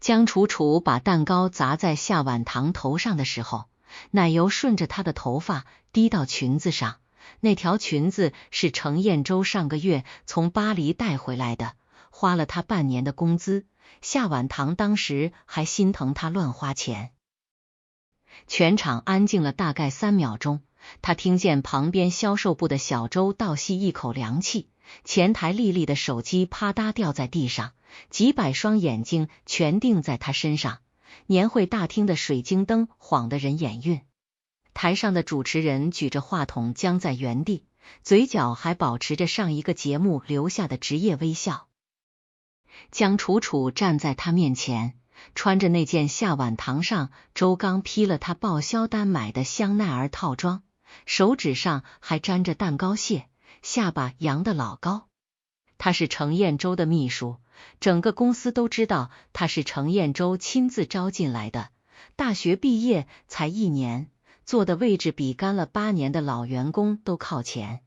江楚楚把蛋糕砸在夏晚堂头上的时候，奶油顺着她的头发滴到裙子上。那条裙子是程砚洲上个月从巴黎带回来的，花了他半年的工资。夏晚堂当时还心疼他乱花钱。全场安静了大概3秒钟，他听见旁边销售部的小周倒吸一口凉气，前台丽丽的手机啪嗒掉在地上，几百双眼睛全定在他身上，年会大厅的水晶灯晃得人眼晕。台上的主持人举着话筒僵在原地，嘴角还保持着上一个节目留下的职业微笑。江楚楚站在他面前，穿着那件夏晚堂上周刚批了他报销单买的香奈儿套装，手指上还沾着蛋糕屑，下巴扬得老高。他是程砚洲的秘书，整个公司都知道他是程砚洲亲自招进来的，大学毕业才1年，坐的位置比干了8年的老员工都靠前。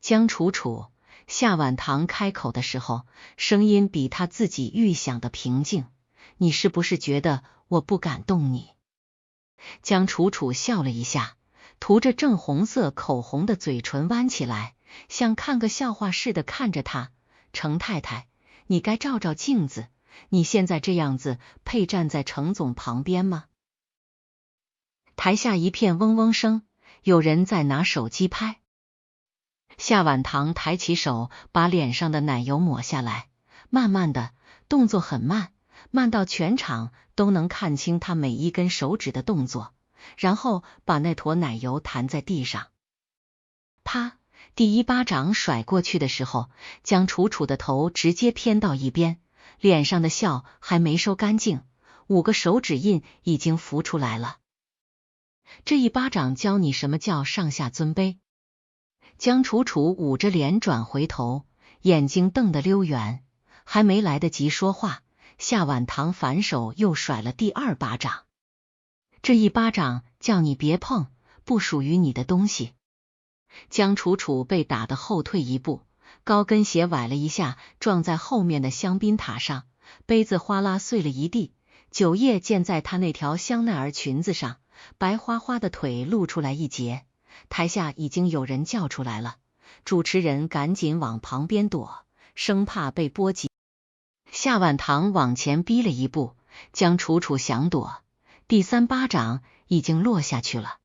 江楚楚，夏晚堂开口的时候，声音比他自己预想的平静。你是不是觉得我不敢动你？江楚楚笑了一下，涂着正红色口红的嘴唇弯起来，像看个笑话似的看着他。程太太，你该照照镜子，你现在这样子配站在程总旁边吗？台下一片嗡嗡声，有人在拿手机拍。夏晚堂抬起手，把脸上的奶油抹下来，慢慢的，动作很慢，慢到全场都能看清他每一根手指的动作，然后把那坨奶油弹在地上。啪！第一巴掌甩过去的时候，江楚楚的头直接偏到一边，脸上的笑还没收干净，5个手指印已经浮出来了。这一巴掌教你什么叫上下尊卑。江楚楚捂着脸转回头，眼睛瞪得溜圆，还没来得及说话，夏晚堂反手又甩了第2巴掌。这一巴掌叫你别碰，不属于你的东西。江楚楚被打得后退一步，高跟鞋崴了一下，撞在后面的香槟塔上，杯子哗啦碎了一地，酒液溅在她那条香奈儿裙子上，白花花的腿露出来一截。台下已经有人叫出来了，主持人赶紧往旁边躲，生怕被波及。夏晚堂往前逼了一步，江楚楚想躲，第3巴掌已经落下去了。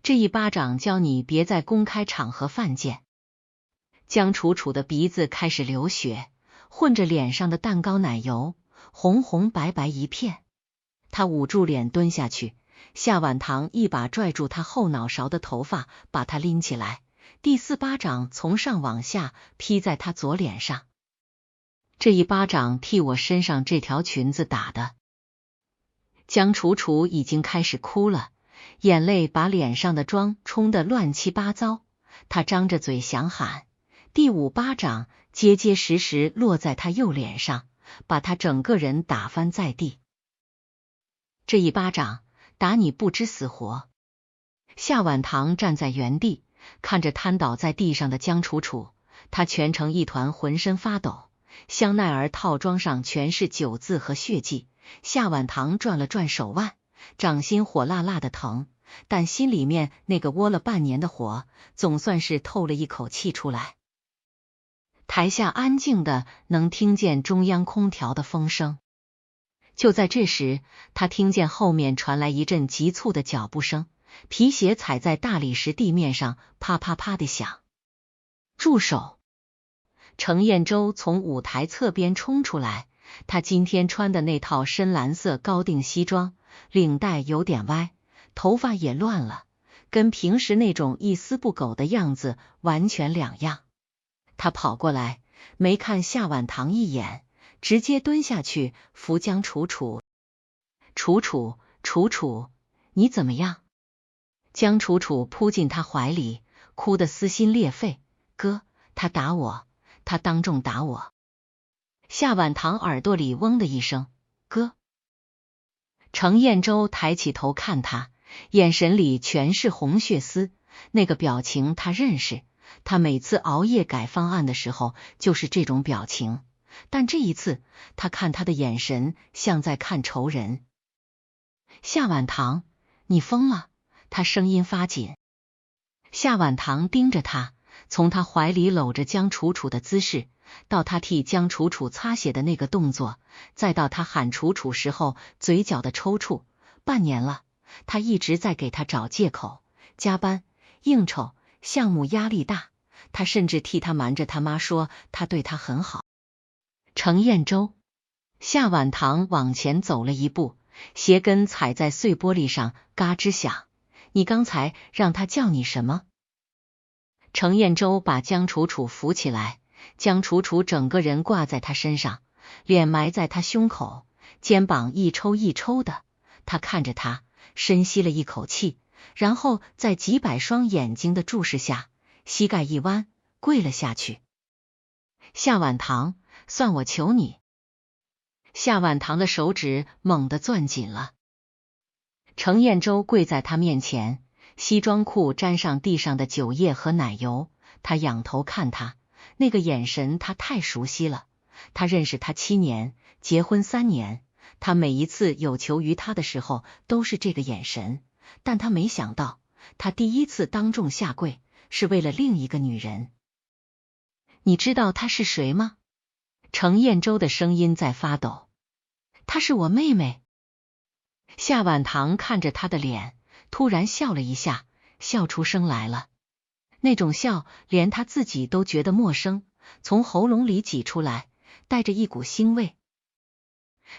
这一巴掌教你别在公开场合犯贱。江楚楚的鼻子开始流血，混着脸上的蛋糕奶油，红红白白一片。她捂住脸蹲下去，夏晚堂一把拽住他后脑勺的头发，把他拎起来，第4巴掌从上往下劈在他左脸上。这一巴掌替我身上这条裙子打的。江楚楚已经开始哭了，眼泪把脸上的妆冲得乱七八糟，他张着嘴想喊，第5巴掌结结实实落在他右脸上，把他整个人打翻在地。这一巴掌打你不知死活。夏晚堂站在原地，看着瘫倒在地上的江楚楚，他全成一团，浑身发抖，香奈儿套装上全是酒渍和血迹。夏晚堂转了转手腕，掌心火辣辣的疼，但心里面那个窝了半年的火总算是透了一口气出来。台下安静的能听见中央空调的风声。就在这时，他听见后面传来一阵急促的脚步声，皮鞋踩在大理石地面上啪啪啪的响。住手！程砚洲从舞台侧边冲出来，他今天穿的那套深蓝色高定西装，领带有点歪，头发也乱了，跟平时那种一丝不苟的样子完全两样。他跑过来，没看夏晚堂一眼，直接蹲下去扶江楚楚。楚楚，楚楚，你怎么样？江楚楚扑进他怀里，哭得撕心裂肺。哥，他打我，他当众打我。夏晚堂耳朵里嗡的一声，哥。程砚洲抬起头看他，眼神里全是红血丝，那个表情他认识，他每次熬夜改方案的时候就是这种表情。但这一次他看他的眼神像在看仇人。夏晚堂，你疯了？他声音发紧。夏晚堂盯着他，从他怀里搂着江楚楚的姿势，到他替江楚楚擦血的那个动作，再到他喊楚楚时候嘴角的抽搐。半年了，他一直在给他找借口，加班、应酬、项目压力大，他甚至替他瞒着他妈说他对他很好。程砚洲，夏晚堂往前走了一步，鞋跟踩在碎玻璃上，嘎吱响。你刚才让他叫你什么？程砚洲把江楚楚扶起来，江楚楚整个人挂在他身上，脸埋在他胸口，肩膀一抽一抽的。他看着他，深吸了一口气，然后在几百双眼睛的注视下，膝盖一弯，跪了下去。夏晚堂，算我求你。夏晚堂的手指猛地攥紧了。程砚洲跪在他面前，西装裤沾上地上的酒液和奶油，他仰头看他，那个眼神他太熟悉了。他认识他7年，结婚3年，他每一次有求于他的时候都是这个眼神，但他没想到，他第一次当众下跪是为了另一个女人。你知道她是谁吗？程砚洲的声音在发抖。她是我妹妹。夏晚堂看着他的脸，突然笑了一下，笑出声来了。那种笑连他自己都觉得陌生，从喉咙里挤出来，带着一股腥味。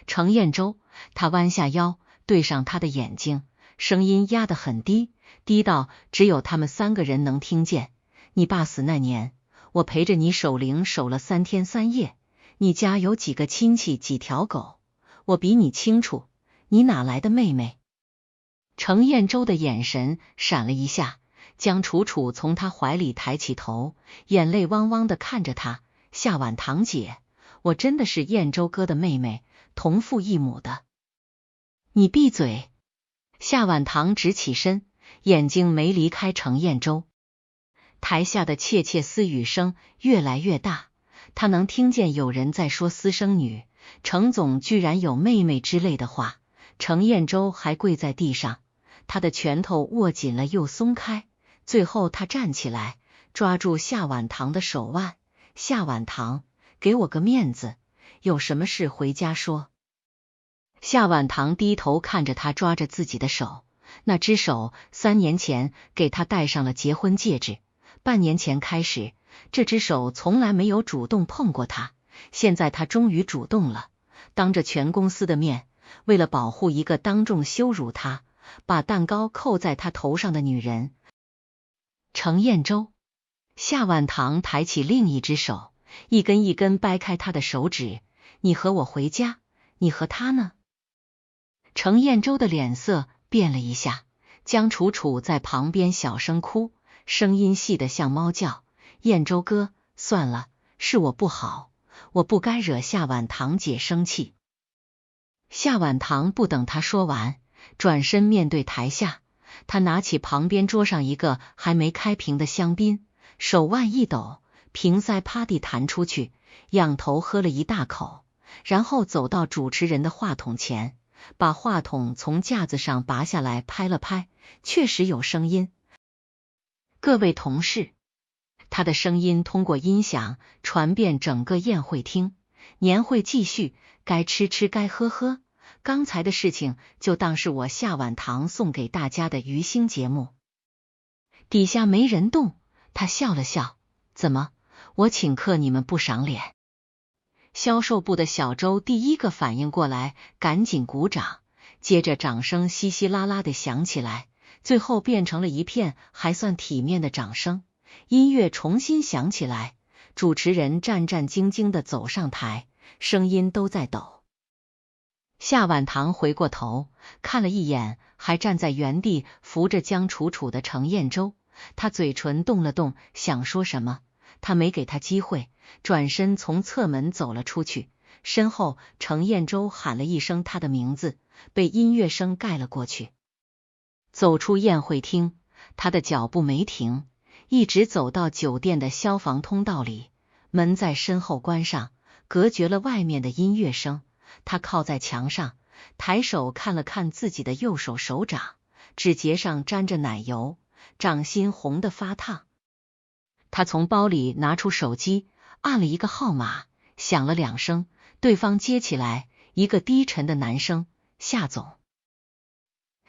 程砚洲，他弯下腰，对上他的眼睛，声音压得很低，低到只有他们3个人能听见。你爸死那年，我陪着你守灵守了3天3夜，你家有几个亲戚几条狗，我比你清楚，你哪来的妹妹？程砚洲的眼神闪了一下，江楚楚从他怀里抬起头，眼泪汪汪的看着他。夏晚堂姐，我真的是砚洲哥的妹妹，同父异母的。你闭嘴！夏晚堂直起身，眼睛没离开程砚洲。台下的窃窃私语声越来越大，他能听见有人在说私生女，程总居然有妹妹之类的话。程砚洲还跪在地上，他的拳头握紧了又松开，最后他站起来，抓住夏晚堂的手腕。夏晚堂，给我个面子，有什么事回家说。夏晚堂低头看着他抓着自己的手，那只手3年前给他戴上了结婚戒指，半年前开始，这只手从来没有主动碰过他，现在他终于主动了，当着全公司的面，为了保护一个当众羞辱他，把蛋糕扣在他头上的女人。程砚洲，夏晚堂抬起另一只手，一根一根掰开他的手指。你和我回家，你和他呢？程砚洲的脸色变了一下，江楚楚在旁边小声哭，声音细得像猫叫。砚洲哥，算了，是我不好，我不该惹夏晚堂姐生气。夏晚堂不等他说完，转身面对台下，他拿起旁边桌上一个还没开瓶的香槟，手腕一抖，瓶塞啪地弹出去，仰头喝了一大口，然后走到主持人的话筒前，把话筒从架子上拔下来拍了拍，确实有声音。各位同事，他的声音通过音响传遍整个宴会厅。年会继续，该吃吃该喝喝，刚才的事情就当是我夏晚堂送给大家的娱星节目。底下没人动，他笑了笑，怎么，我请客你们不赏脸？销售部的小周第一个反应过来，赶紧鼓掌，接着掌声稀稀拉拉的响起来，最后变成了一片还算体面的掌声。音乐重新响起来，主持人战战兢兢的走上台，声音都在抖。夏晚堂回过头，看了一眼还站在原地扶着江楚楚的程砚洲，他嘴唇动了动，想说什么，他没给他机会，转身从侧门走了出去。身后程砚洲喊了一声他的名字，被音乐声盖了过去。走出宴会厅，他的脚步没停，一直走到酒店的消防通道里，门在身后关上，隔绝了外面的音乐声。他靠在墙上，抬手看了看自己的右手手掌，指节上沾着奶油，掌心红得发烫。他从包里拿出手机，按了一个号码，响了2声，对方接起来，一个低沉的男声：夏总。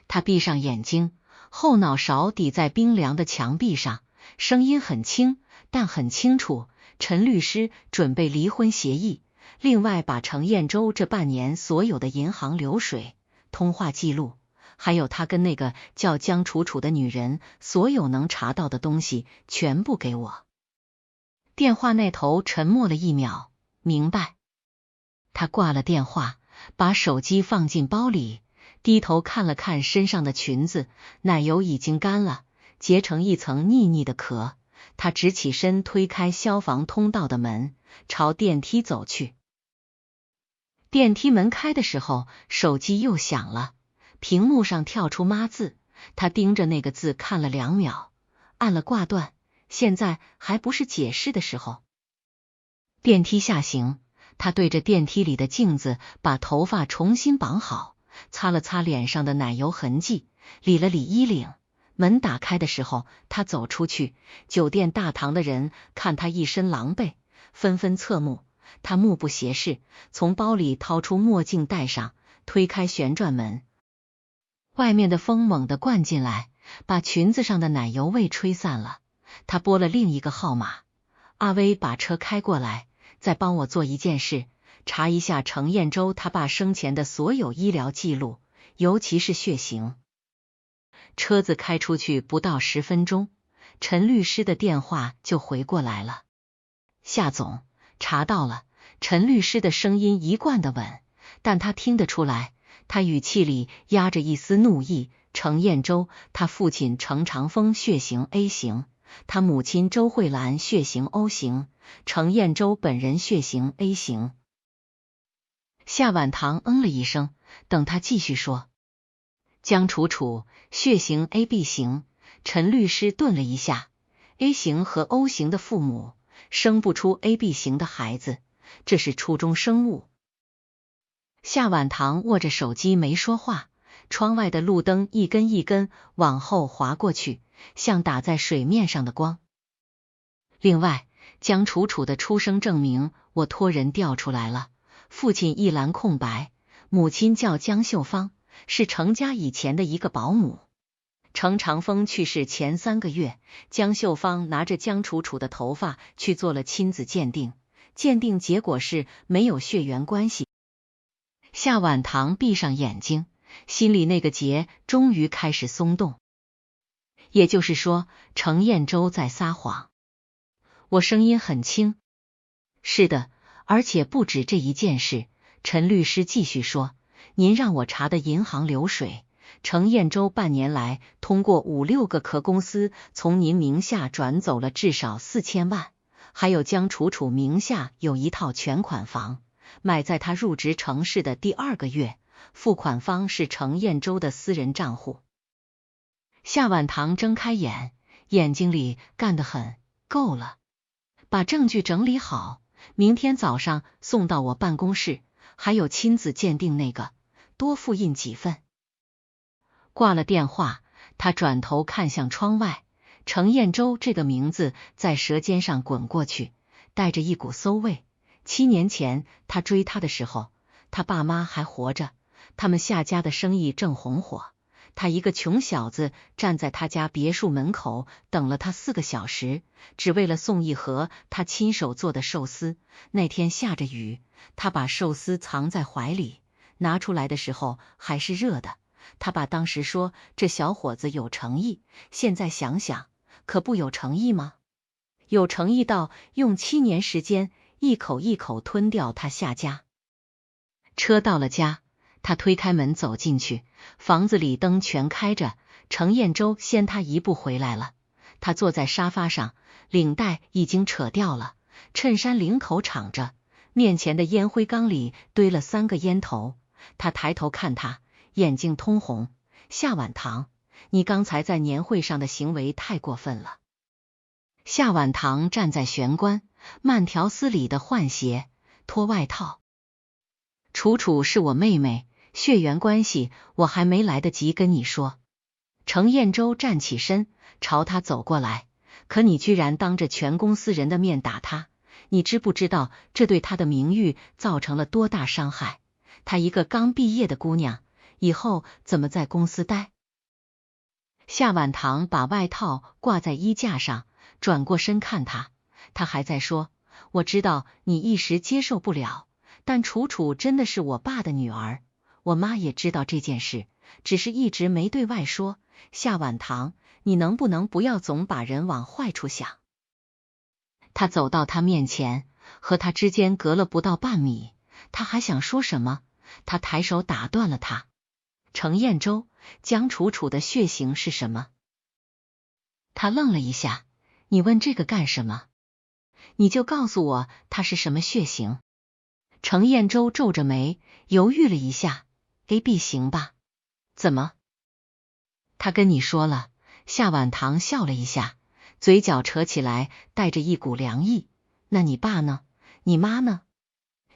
他闭上眼睛，后脑勺抵在冰凉的墙壁上，声音很轻，但很清楚。陈律师准备离婚协议，另外把程彦洲这半年所有的银行流水、通话记录，还有他跟那个叫江楚楚的女人所有能查到的东西全部给我。电话那头沉默了1秒，明白。他挂了电话，把手机放进包里，低头看了看身上的裙子，奶油已经干了，结成一层腻腻的壳。他直起身，推开消防通道的门，朝电梯走去。电梯门开的时候，手机又响了，屏幕上跳出妈字，他盯着那个字看了2秒，按了挂断。现在还不是解释的时候。电梯下行，他对着电梯里的镜子把头发重新绑好，擦了擦脸上的奶油痕迹，理了理衣领。门打开的时候，他走出去，酒店大堂的人看他一身狼狈，纷纷侧目。他目不斜视，从包里掏出墨镜戴上，推开旋转门。外面的风猛地灌进来，把裙子上的奶油味吹散了。他拨了另一个号码：阿威，把车开过来，再帮我做一件事，查一下程彦洲他爸生前的所有医疗记录，尤其是血型。车子开出去不到10分钟，陈律师的电话就回过来了。夏总，查到了。陈律师的声音一贯的稳，但他听得出来，他语气里压着一丝怒意。程彦洲，他父亲程长风血型 A 型，他母亲周慧兰血型 O 型，程彦洲本人血型 A 型。夏晚堂嗯了一声，等他继续说。江楚楚血型 AB 型，陈律师顿了一下， A 型和 O 型的父母生不出 AB 型的孩子，这是初中生物。夏晚堂握着手机没说话，窗外的路灯一根一根往后滑过去，像打在水面上的光。另外，江楚楚的出生证明我托人调出来了，父亲一栏空白，母亲叫江秀芳，是程家以前的一个保姆。程长风去世前3个月，江秀芳拿着江楚楚的头发去做了亲子鉴定，鉴定结果是没有血缘关系。夏晚堂闭上眼睛，心里那个结终于开始松动。也就是说，程彦洲在撒谎。我声音很轻。是的，而且不止这一件事。陈律师继续说，您让我查的银行流水，程彦洲半年来通过5、6个壳公司从您名下转走了至少4000万，还有江楚楚名下有一套全款房，买在他入职城市的第2个月，付款方是程彦洲的私人账户。夏晚堂睁开眼，眼睛里干得很，够了，把证据整理好，明天早上送到我办公室，还有亲子鉴定那个，多复印几份。挂了电话，他转头看向窗外，程彦洲这个名字在舌尖上滚过去，带着一股馊味。7年前他追他的时候，他爸妈还活着，他们夏家的生意正红火，他一个穷小子站在他家别墅门口等了他4个小时，只为了送一盒他亲手做的寿司。那天下着雨，他把寿司藏在怀里，拿出来的时候还是热的。他爸当时说这小伙子有诚意，现在想想，可不有诚意吗？有诚意到用7年时间一口一口吞掉他夏家。车到了家，他推开门走进去，房子里灯全开着。程彦洲先他一步回来了，他坐在沙发上，领带已经扯掉了，衬衫领口敞着，面前的烟灰缸里堆了3个烟头。他抬头看他，眼睛通红。夏晚堂，你刚才在年会上的行为太过分了。夏晚堂站在玄关，慢条斯理的换鞋，脱外套。楚楚是我妹妹，血缘关系我还没来得及跟你说。程彦舟站起身，朝他走过来，可你居然当着全公司人的面打她，你知不知道这对她的名誉造成了多大伤害？她一个刚毕业的姑娘，以后怎么在公司待？夏晚堂把外套挂在衣架上，转过身看他，他还在说，我知道你一时接受不了，但楚楚真的是我爸的女儿，我妈也知道这件事，只是一直没对外说。夏晚堂，你能不能不要总把人往坏处想？他走到他面前，和他之间隔了不到半米，他还想说什么，他抬手打断了他。程彦舟，江楚楚的血型是什么？他愣了一下，你问这个干什么？你就告诉我他是什么血型。程彦舟皱着眉，犹豫了一下， AB 型吧。怎么？他跟你说了？夏晚堂笑了一下，嘴角扯起来，带着一股凉意。那你爸呢？你妈呢？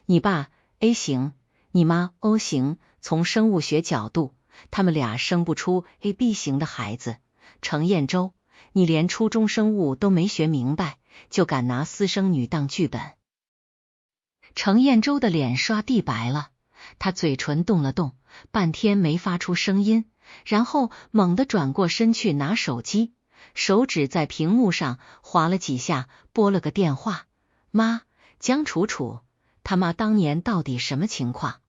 你爸 A 型，你妈 O 型，从生物学角度，他们俩生不出 AB 型的孩子。程彦舟，你连初中生物都没学明白，就敢拿私生女当剧本。程彦舟的脸刷地白了，他嘴唇动了动，半天没发出声音，然后猛地转过身去拿手机，手指在屏幕上划了几下，拨了个电话。妈，江楚楚，他妈当年到底什么情况？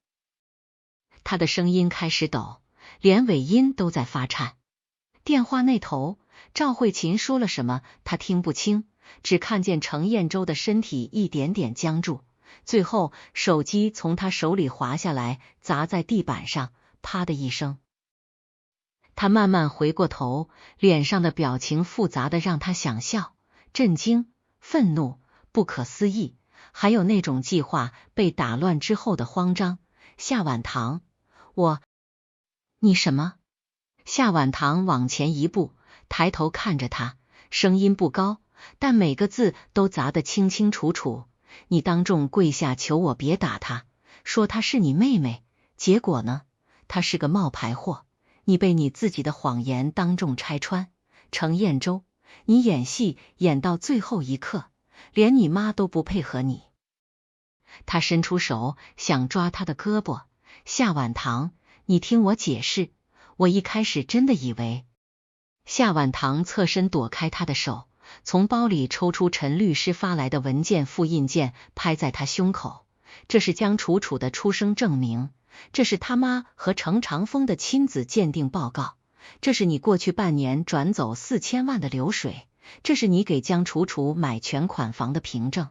他的声音开始抖，连尾音都在发颤。电话那头，赵慧琴说了什么他听不清，只看见程彦舟的身体一点点僵住，最后手机从他手里滑下来，砸在地板上，啪的一声。他慢慢回过头，脸上的表情复杂的让他想笑，震惊、愤怒、不可思议，还有那种计划被打乱之后的慌张。夏晚堂，你什么？夏晚堂往前一步，抬头看着他，声音不高，但每个字都砸得清清楚楚。你当众跪下求我别打他，说她是你妹妹，结果呢？她是个冒牌货，你被你自己的谎言当众拆穿。程彦舟，你演戏演到最后一刻，连你妈都不配合你。他伸出手想抓他的胳膊，夏晚堂，你听我解释，我一开始真的以为。夏晚堂侧身躲开他的手，从包里抽出陈律师发来的文件复印件，拍在他胸口。这是江楚楚的出生证明，这是他妈和程长风的亲子鉴定报告，这是你过去半年转走4000万的流水，这是你给江楚楚买全款房的凭证。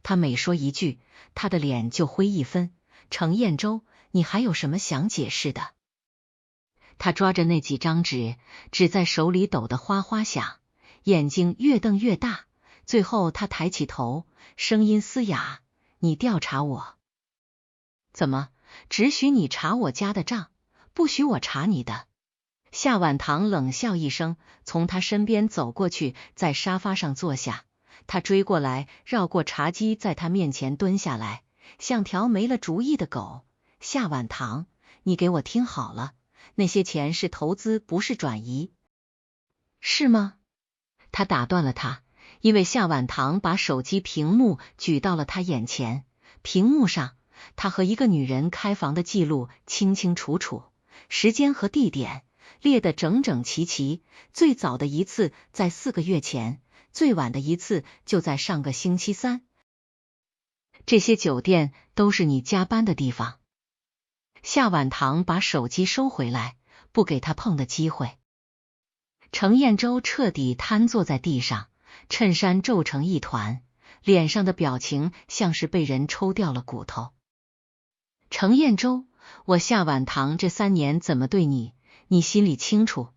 他每说一句，他的脸就灰一分。程彦舟，你还有什么想解释的？他抓着那几张纸，纸在手里抖得哗哗响，眼睛越瞪越大，最后他抬起头，声音嘶哑，你调查我？怎么，只许你查我家的账，不许我查你的？夏晚堂冷笑一声，从他身边走过去，在沙发上坐下。他追过来，绕过茶几，在他面前蹲下来，像条没了主意的狗。夏晚堂，你给我听好了，那些钱是投资，不是转移。是吗？他打断了他，因为夏晚堂把手机屏幕举到了他眼前，屏幕上他和一个女人开房的记录清清楚楚，时间和地点列得整整齐齐，最早的一次在4个月前，最晚的一次就在上个星期三。这些酒店都是你加班的地方。夏晚堂把手机收回来，不给他碰的机会。程彦舟彻底瘫坐在地上，衬衫皱成一团，脸上的表情像是被人抽掉了骨头。程彦舟，我夏晚堂这3年怎么对你，你心里清楚。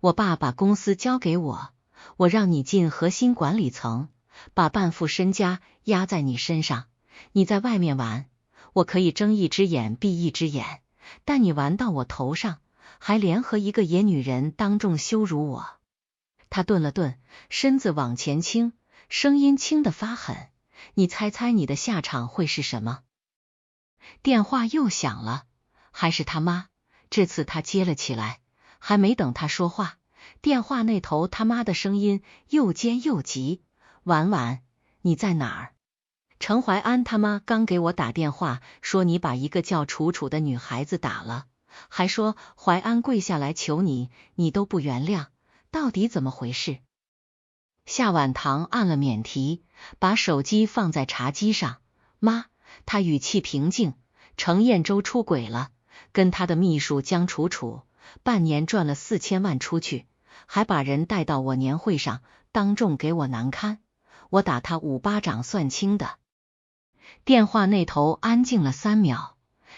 我爸把公司交给我，我让你进核心管理层，把半副身家压在你身上，你在外面玩，我可以睁一只眼闭一只眼，但你玩到我头上，还联合一个野女人当众羞辱我。他顿了顿，身子往前倾，声音轻得发狠，你猜猜你的下场会是什么？电话又响了，还是他妈。这次他接了起来，还没等他说话，电话那头他妈的声音又尖又急：婉婉，你在哪儿？程怀安他妈刚给我打电话，说你把一个叫楚楚的女孩子打了，还说怀安跪下来求你，你都不原谅，到底怎么回事？夏婉堂按了免提，把手机放在茶几上。妈，他语气平静，程彦洲出轨了，跟他的秘书江楚楚，半年赚了4000万出去，还把人带到我年会上，当众给我难堪，我打他5巴掌算轻的。电话那头安静了3秒，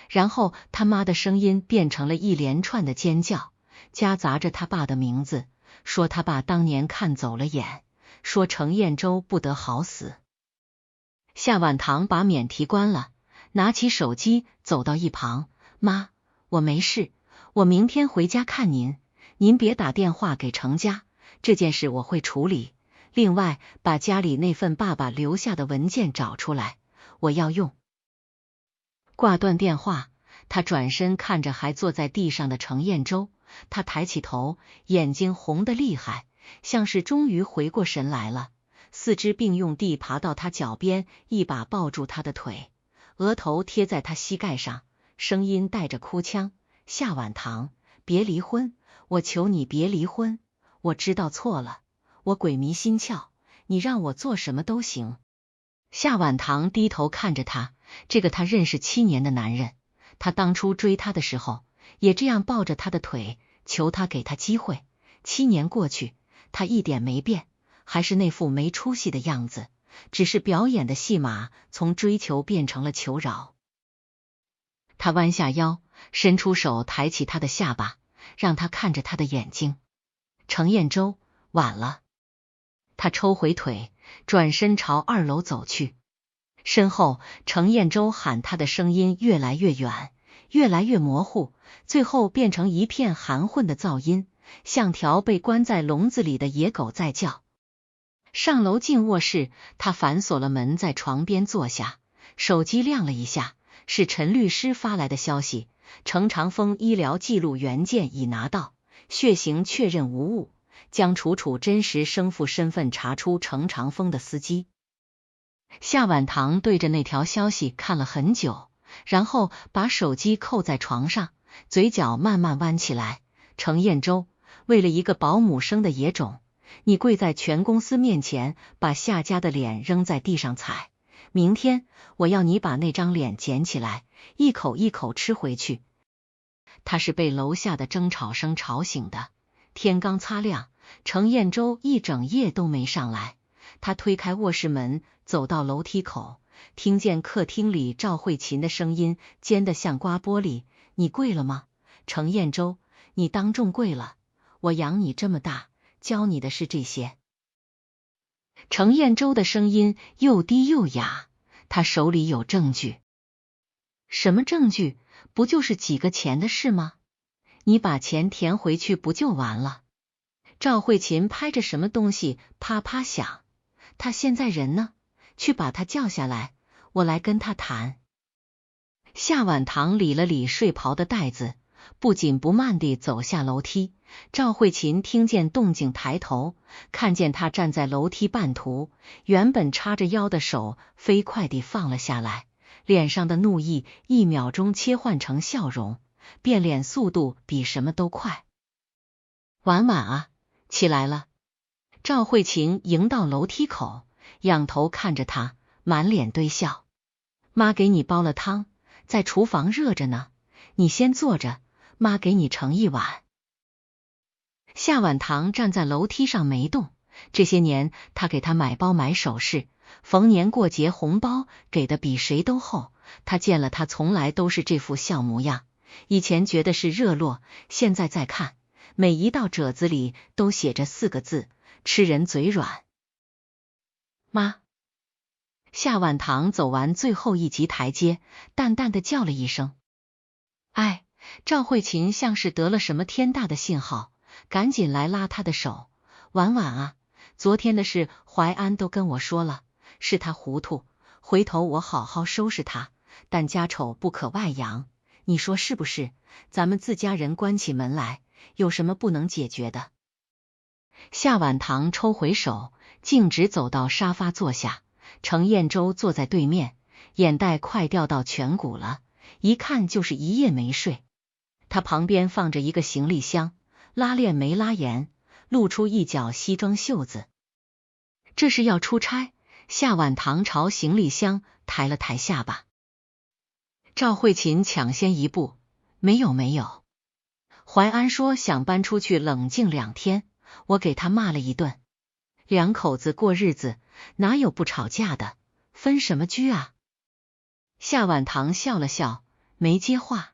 然后他妈的声音变成了一连串的尖叫，夹杂着他爸的名字，说他爸当年看走了眼，说程彦洲不得好死。夏婉堂把免提关了，拿起手机走到一旁：妈，我没事，我明天回家看您，您别打电话给程家，这件事我会处理。另外，把家里那份爸爸留下的文件找出来，我要用。挂断电话，他转身看着还坐在地上的程彦洲，他抬起头，眼睛红得厉害，像是终于回过神来了，四肢并用地爬到他脚边，一把抱住他的腿，额头贴在他膝盖上，声音带着哭腔：夏婉堂，别离婚，我求你别离婚，我知道错了，我鬼迷心窍，你让我做什么都行。夏婉堂低头看着他，这个他认识7年的男人，他当初追他的时候也这样抱着他的腿，求他给他机会。7年过去，他一点没变，还是那副没出息的样子，只是表演的戏码从追求变成了求饶。他弯下腰，伸出手抬起他的下巴，让他看着他的眼睛。程彦洲，晚了。他抽回腿，转身朝2楼走去。身后程彦洲喊他的声音越来越远，越来越模糊，最后变成一片含混的噪音，像条被关在笼子里的野狗在叫。上楼进卧室，他反锁了门，在床边坐下，手机亮了一下，是陈律师发来的消息：程长风医疗记录原件已拿到，血型确认无误，将楚楚真实生父身份查出程长风的司机。夏婉堂对着那条消息看了很久，然后把手机扣在床上，嘴角慢慢弯起来。程彦洲，为了一个保姆生的野种，你跪在全公司面前，把夏家的脸扔在地上踩。明天我要你把那张脸捡起来，一口一口吃回去。他是被楼下的争吵声吵醒的，天刚擦亮，程彦洲一整夜都没上来。他推开卧室门，走到楼梯口，听见客厅里赵慧琴的声音尖得像刮玻璃：你跪了吗？程彦洲，你当众跪了，我养你这么大，教你的是这些。程彦洲的声音又低又哑，他手里有证据。什么证据？不就是几个钱的事吗？你把钱填回去不就完了？赵慧琴拍着什么东西啪啪响，他现在人呢？去把他叫下来，我来跟他谈。夏婉堂理了理睡袍的带子，不紧不慢地走下楼梯。赵慧琴听见动静抬头，看见他站在楼梯半途，原本叉着腰的手飞快地放了下来，脸上的怒意1秒钟切换成笑容，变脸速度比什么都快。婉婉啊，起来了。赵慧琴迎到楼梯口，仰头看着他，满脸堆笑。妈给你煲了汤，在厨房热着呢，你先坐着，妈给你盛一碗。夏婉堂站在楼梯上没动，这些年他给他买包买首饰，逢年过节红包给的比谁都厚，他见了他从来都是这副笑模样，以前觉得是热络，现在再看，每一道褶子里都写着4个字：吃人嘴软。妈。夏婉堂走完最后一级台阶，淡淡的叫了一声。哎，赵慧琴像是得了什么天大的信号，赶紧来拉他的手。婉婉啊，昨天的事怀安都跟我说了，是他糊涂，回头我好好收拾他，但家丑不可外扬，你说是不是？咱们自家人关起门来，有什么不能解决的？夏晚堂抽回手，径直走到沙发坐下，程砚洲坐在对面，眼袋快掉到颧骨了，一看就是一夜没睡。他旁边放着一个行李箱，拉链没拉严，露出一角西装袖子。这是要出差？夏晚堂朝行李箱抬了抬下巴。赵慧琴抢先一步，没有。淮安说想搬出去冷静2天，我给他骂了一顿。两口子过日子，哪有不吵架的？分什么居啊？夏晚堂笑了笑，没接话。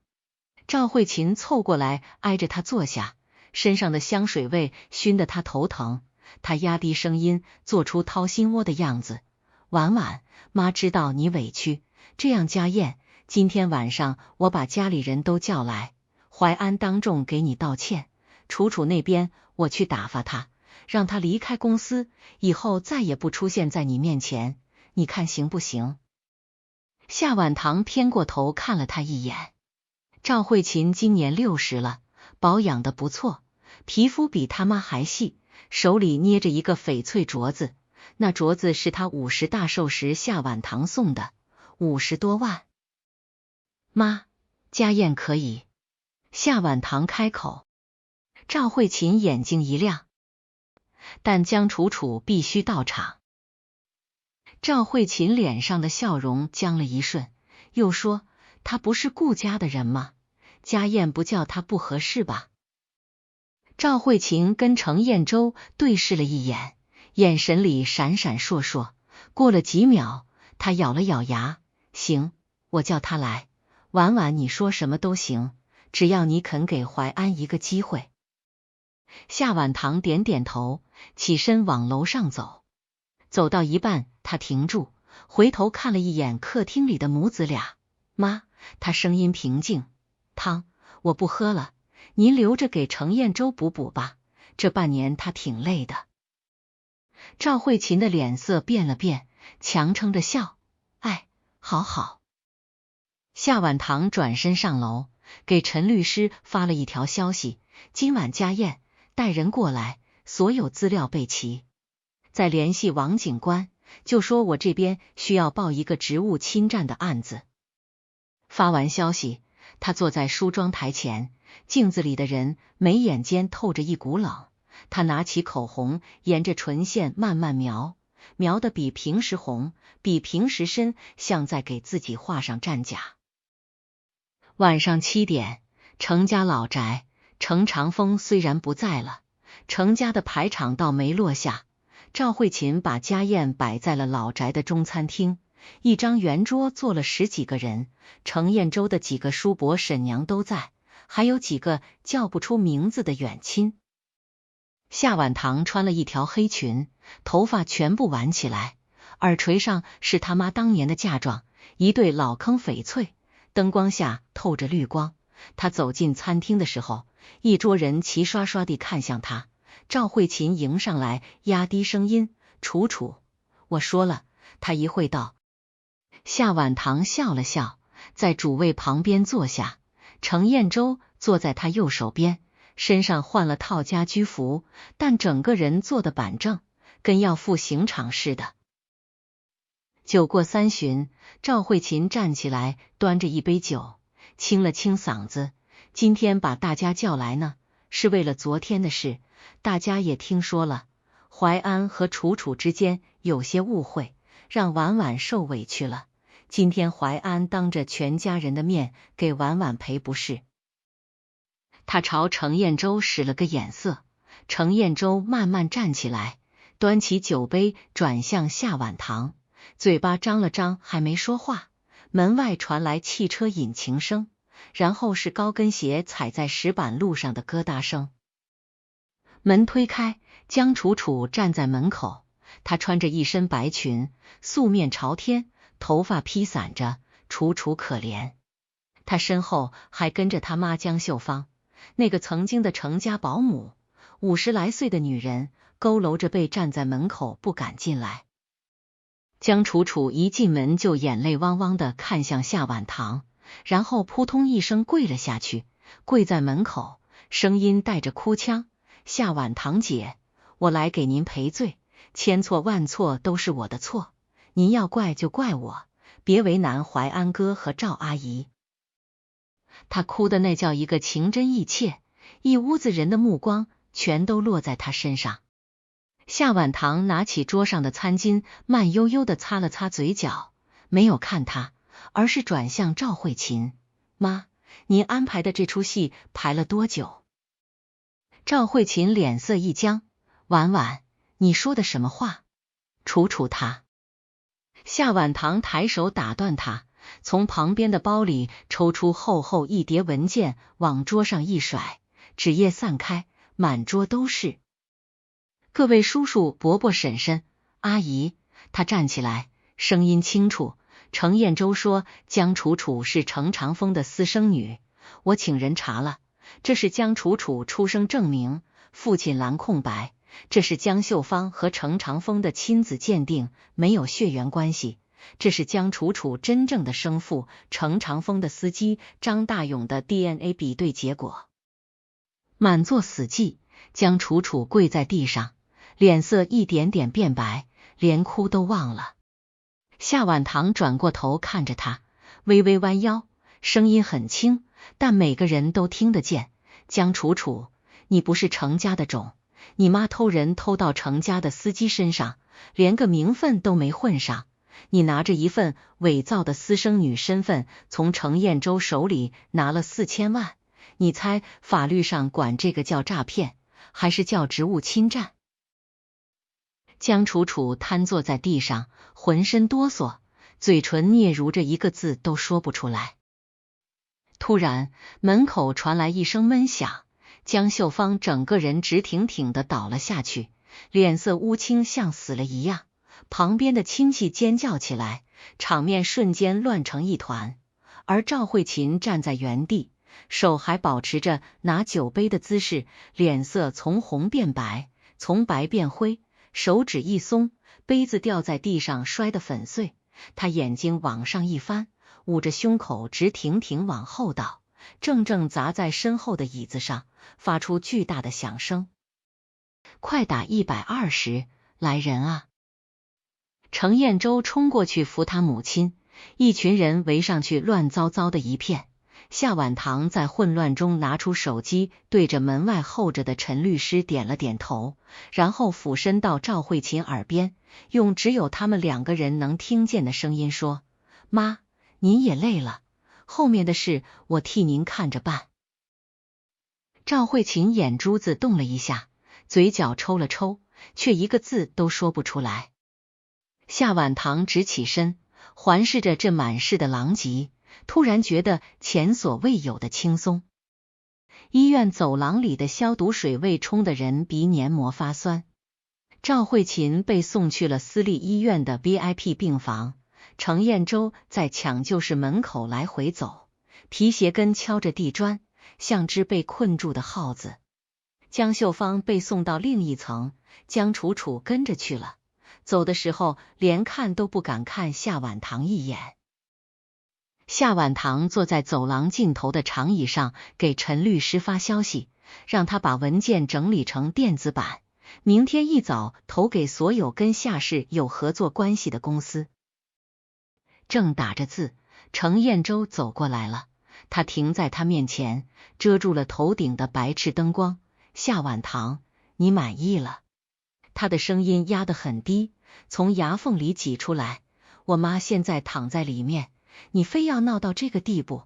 赵慧琴凑过来挨着他坐下，身上的香水味熏得他头疼。他压低声音，做出掏心窝的样子。婉婉，妈知道你委屈，这样家宴，今天晚上我把家里人都叫来，淮安当众给你道歉。楚楚那边我去打发他，让他离开公司，以后再也不出现在你面前，你看行不行？夏晚堂偏过头看了他一眼。赵慧琴今年60了，保养得不错，皮肤比他妈还细，手里捏着一个翡翠镯子，那镯子是他50大寿时夏晚堂送的，50多万。妈，家宴可以。夏晚堂开口。赵慧琴眼睛一亮，但江楚楚必须到场。赵慧琴脸上的笑容僵了一瞬，又说：他不是顾家的人吗？家宴不叫他不合适吧？赵慧琴跟程砚洲对视了一眼，眼神里闪闪烁烁。过了几秒，他咬了咬牙：行，我叫他来。婉婉你说什么都行，只要你肯给淮安一个机会。夏晚堂点点头，起身往楼上走。走到一半，他停住，回头看了一眼客厅里的母子俩。妈，他声音平静，汤我不喝了，您留着给程砚洲补补吧，这半年他挺累的。赵慧琴的脸色变了变，强撑着笑，哎，好好。夏晚堂转身上楼，给陈律师发了一条消息，今晚家宴，带人过来，所有资料备齐。再联系王警官，就说我这边需要报一个职务侵占的案子。发完消息，他坐在梳妆台前，镜子里的人眉眼间透着一股冷。他拿起口红，沿着唇线慢慢描，描得比平时红，比平时深，像在给自己画上战甲。晚上7点，程家老宅，程长风虽然不在了，程家的排场倒没落下。赵慧琴把家宴摆在了老宅的中餐厅，一张圆桌坐了10几个人，程砚洲的几个叔伯婶娘都在，还有几个叫不出名字的远亲。夏晚堂穿了一条黑裙，头发全部挽起来，耳垂上是他妈当年的嫁妆，一对老坑翡翠，灯光下透着绿光。他走进餐厅的时候，一桌人齐刷刷地看向他。赵慧琴迎上来，压低声音：楚楚，我说了。他一会道。夏晚堂笑了笑，在主位旁边坐下。程砚洲坐在他右手边，身上换了套家居服，但整个人坐得板正，跟要赴刑场似的。酒过3巡，赵慧琴站起来，端着一杯酒，清了清嗓子：今天把大家叫来呢，是为了昨天的事。大家也听说了，淮安和楚楚之间有些误会，让婉婉受委屈了。今天淮安当着全家人的面给婉婉赔不是。他朝程砚洲使了个眼色，程砚洲慢慢站起来，端起酒杯转向夏晚堂，嘴巴张了张，还没说话。门外传来汽车引擎声，然后是高跟鞋踩在石板路上的咯嗒声。门推开，江楚楚站在门口，她穿着一身白裙，素面朝天，头发披散着，楚楚可怜。她身后还跟着她妈江秀芳，那个曾经的程家保姆，50来岁的女人，佝偻着背站在门口不敢进来。江楚楚一进门就眼泪汪汪的看向夏晚堂，然后扑通一声跪了下去，跪在门口，声音带着哭腔：夏晚堂姐，我来给您赔罪，千错万错都是我的错，您要怪就怪我，别为难淮安哥和赵阿姨。他哭的那叫一个情真意切，一屋子人的目光全都落在他身上。夏晚堂拿起桌上的餐巾，慢悠悠的擦了擦嘴角，没有看他，而是转向赵慧琴：妈，您安排的这出戏排了多久？赵慧琴脸色一僵：婉婉，你说的什么话？楚楚她。夏晚堂抬手打断他，从旁边的包里抽出厚厚一叠文件，往桌上一甩，纸页散开，满桌都是。各位叔叔伯伯婶婶阿姨，他站起来，声音清楚。程砚洲说江楚楚是程长风的私生女，我请人查了，这是江楚楚出生证明，父亲栏空白，这是江秀芳和程长风的亲子鉴定，没有血缘关系，这是江楚楚真正的生父程长风的司机张大勇的 DNA 比对结果。满座死寂，江楚楚跪在地上，脸色一点点变白，连哭都忘了。夏晚堂转过头看着他，微微弯腰，声音很轻，但每个人都听得见。江楚楚，你不是程家的种，你妈偷人偷到程家的司机身上，连个名分都没混上，你拿着一份伪造的私生女身份，从程砚洲手里拿了4000万，你猜法律上管这个叫诈骗，还是叫职务侵占？江楚楚瘫坐在地上，浑身哆嗦，嘴唇嗫嚅着，一个字都说不出来。突然，门口传来一声闷响，江秀芳整个人直挺挺的倒了下去，脸色乌青，像死了一样。旁边的亲戚尖叫起来，场面瞬间乱成一团。而赵慧琴站在原地，手还保持着拿酒杯的姿势，脸色从红变白，从白变灰。手指一松，杯子掉在地上，摔得粉碎。他眼睛往上一翻，捂着胸口，直挺挺往后倒，正正砸在身后的椅子上，发出巨大的响声。快打120，来人啊！程砚洲冲过去扶他母亲，一群人围上去，乱糟糟的一片。夏晚堂在混乱中拿出手机，对着门外候着的陈律师点了点头，然后俯身到赵慧琴耳边，用只有他们2个人能听见的声音说：妈，您也累了，后面的事我替您看着办。赵慧琴眼珠子动了一下，嘴角抽了抽，却一个字都说不出来。夏晚堂直起身，环视着这满室的狼藉，突然觉得前所未有的轻松。医院走廊里的消毒水味冲得人鼻黏膜发酸。赵慧琴被送去了私立医院的 VIP 病房，程砚洲在抢救室门口来回走，皮鞋跟敲着地砖，像只被困住的耗子。江秀芳被送到另一层，江楚楚跟着去了，走的时候连看都不敢看夏晚堂一眼。夏晚堂坐在走廊尽头的长椅上，给陈律师发消息，让他把文件整理成电子版，明天一早投给所有跟夏氏有合作关系的公司。正打着字，程砚洲走过来了，他停在他面前，遮住了头顶的白炽灯光。夏晚堂，你满意了？他的声音压得很低，从牙缝里挤出来，我妈现在躺在里面，你非要闹到这个地步。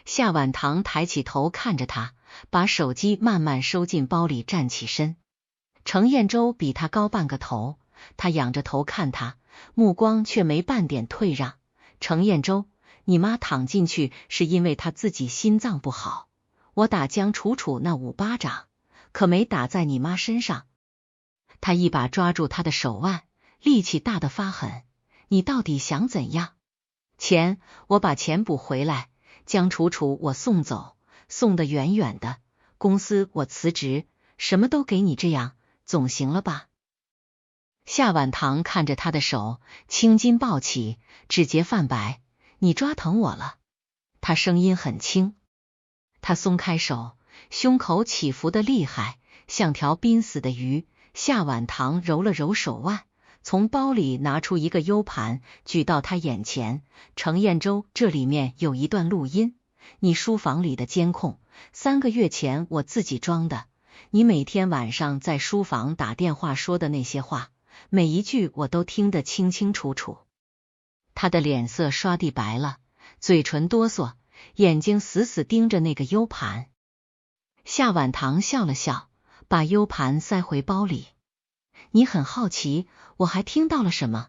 夏晚堂抬起头看着他，把手机慢慢收进包里，站起身。程砚洲比他高半个头，他仰着头看他，目光却没半点退让。程砚洲，你妈躺进去是因为她自己心脏不好，我打江楚楚那5巴掌，可没打在你妈身上。他一把抓住他的手腕，力气大得发狠，你到底想怎样？钱，我把钱补回来，江楚楚我送走，送得远远的，公司我辞职，什么都给你，这样总行了吧？夏晚堂看着他的手，青筋暴起，指节泛白，你抓疼我了。他声音很轻。他松开手，胸口起伏的厉害，像条濒死的鱼。夏晚堂揉了揉手腕，从包里拿出一个 U 盘，举到他眼前。程彦洲，这里面有一段录音，你书房里的监控，3个月前我自己装的。你每天晚上在书房打电话说的那些话，每一句我都听得清清楚楚。他的脸色刷地白了，嘴唇哆嗦，眼睛死死盯着那个 U 盘。夏晚堂笑了笑，把 U 盘塞回包里。你很好奇我还听到了什么？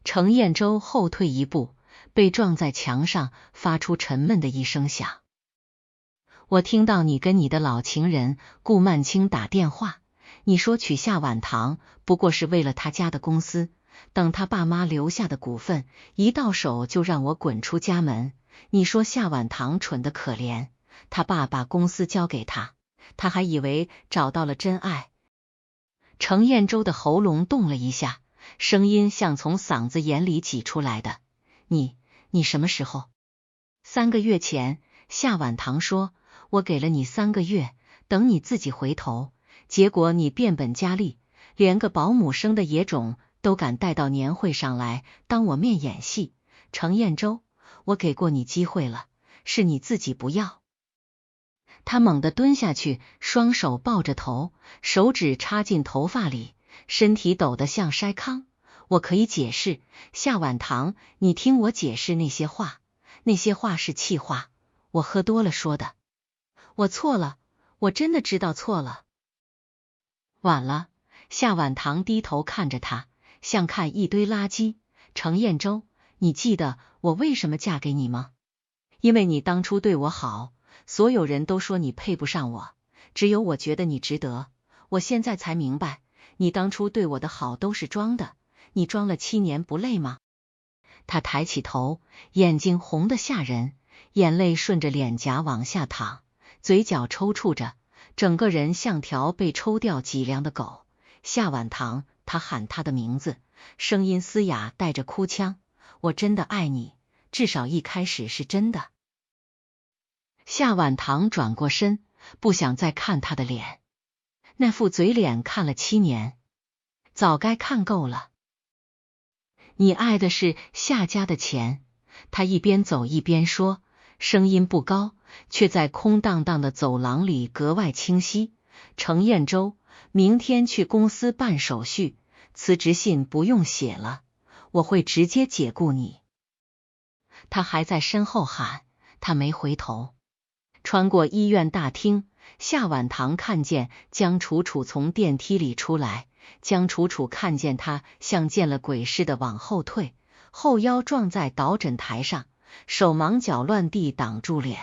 程彦洲后退一步，被撞在墙上，发出沉闷的一声响。我听到你跟你的老情人顾曼青打电话，你说娶夏晚堂不过是为了他家的公司，等他爸妈留下的股份一到手就让我滚出家门。你说夏晚堂蠢得可怜，他爸把公司交给他，他还以为找到了真爱。程彦洲的喉咙动了一下，声音像从嗓子眼里挤出来的。你什么时候？3个月前，夏晚堂说，我给了你3个月，等你自己回头。结果你变本加厉，连个保姆生的野种都敢带到年会上来当我面演戏。程彦洲，我给过你机会了，是你自己不要。他猛地蹲下去，双手抱着头，手指插进头发里，身体抖得像筛糠。我可以解释，夏晚堂，你听我解释那些话，那些话是气话，我喝多了说的。我错了，我真的知道错了。晚了，夏晚堂低头看着他，像看一堆垃圾。程彦洲，你记得我为什么嫁给你吗？因为你当初对我好，所有人都说你配不上我，只有我觉得你值得。我现在才明白，你当初对我的好都是装的，你装了7年不累吗？他抬起头，眼睛红得吓人，眼泪顺着脸颊往下淌，嘴角抽搐着，整个人像条被抽掉脊梁的狗。夏晚堂，他喊他的名字，声音嘶哑，带着哭腔，我真的爱你，至少一开始是真的。夏晚堂转过身，不想再看他的脸，那副嘴脸看了7年，早该看够了。你爱的是夏家的钱，他一边走一边说，声音不高，却在空荡荡的走廊里格外清晰。程彦洲，明天去公司办手续，辞职信不用写了，我会直接解雇你。他还在身后喊，他没回头。穿过医院大厅，夏晚堂看见江楚楚从电梯里出来，江楚楚看见他像见了鬼似的往后退，后腰撞在导诊台上，手忙脚乱地挡住脸。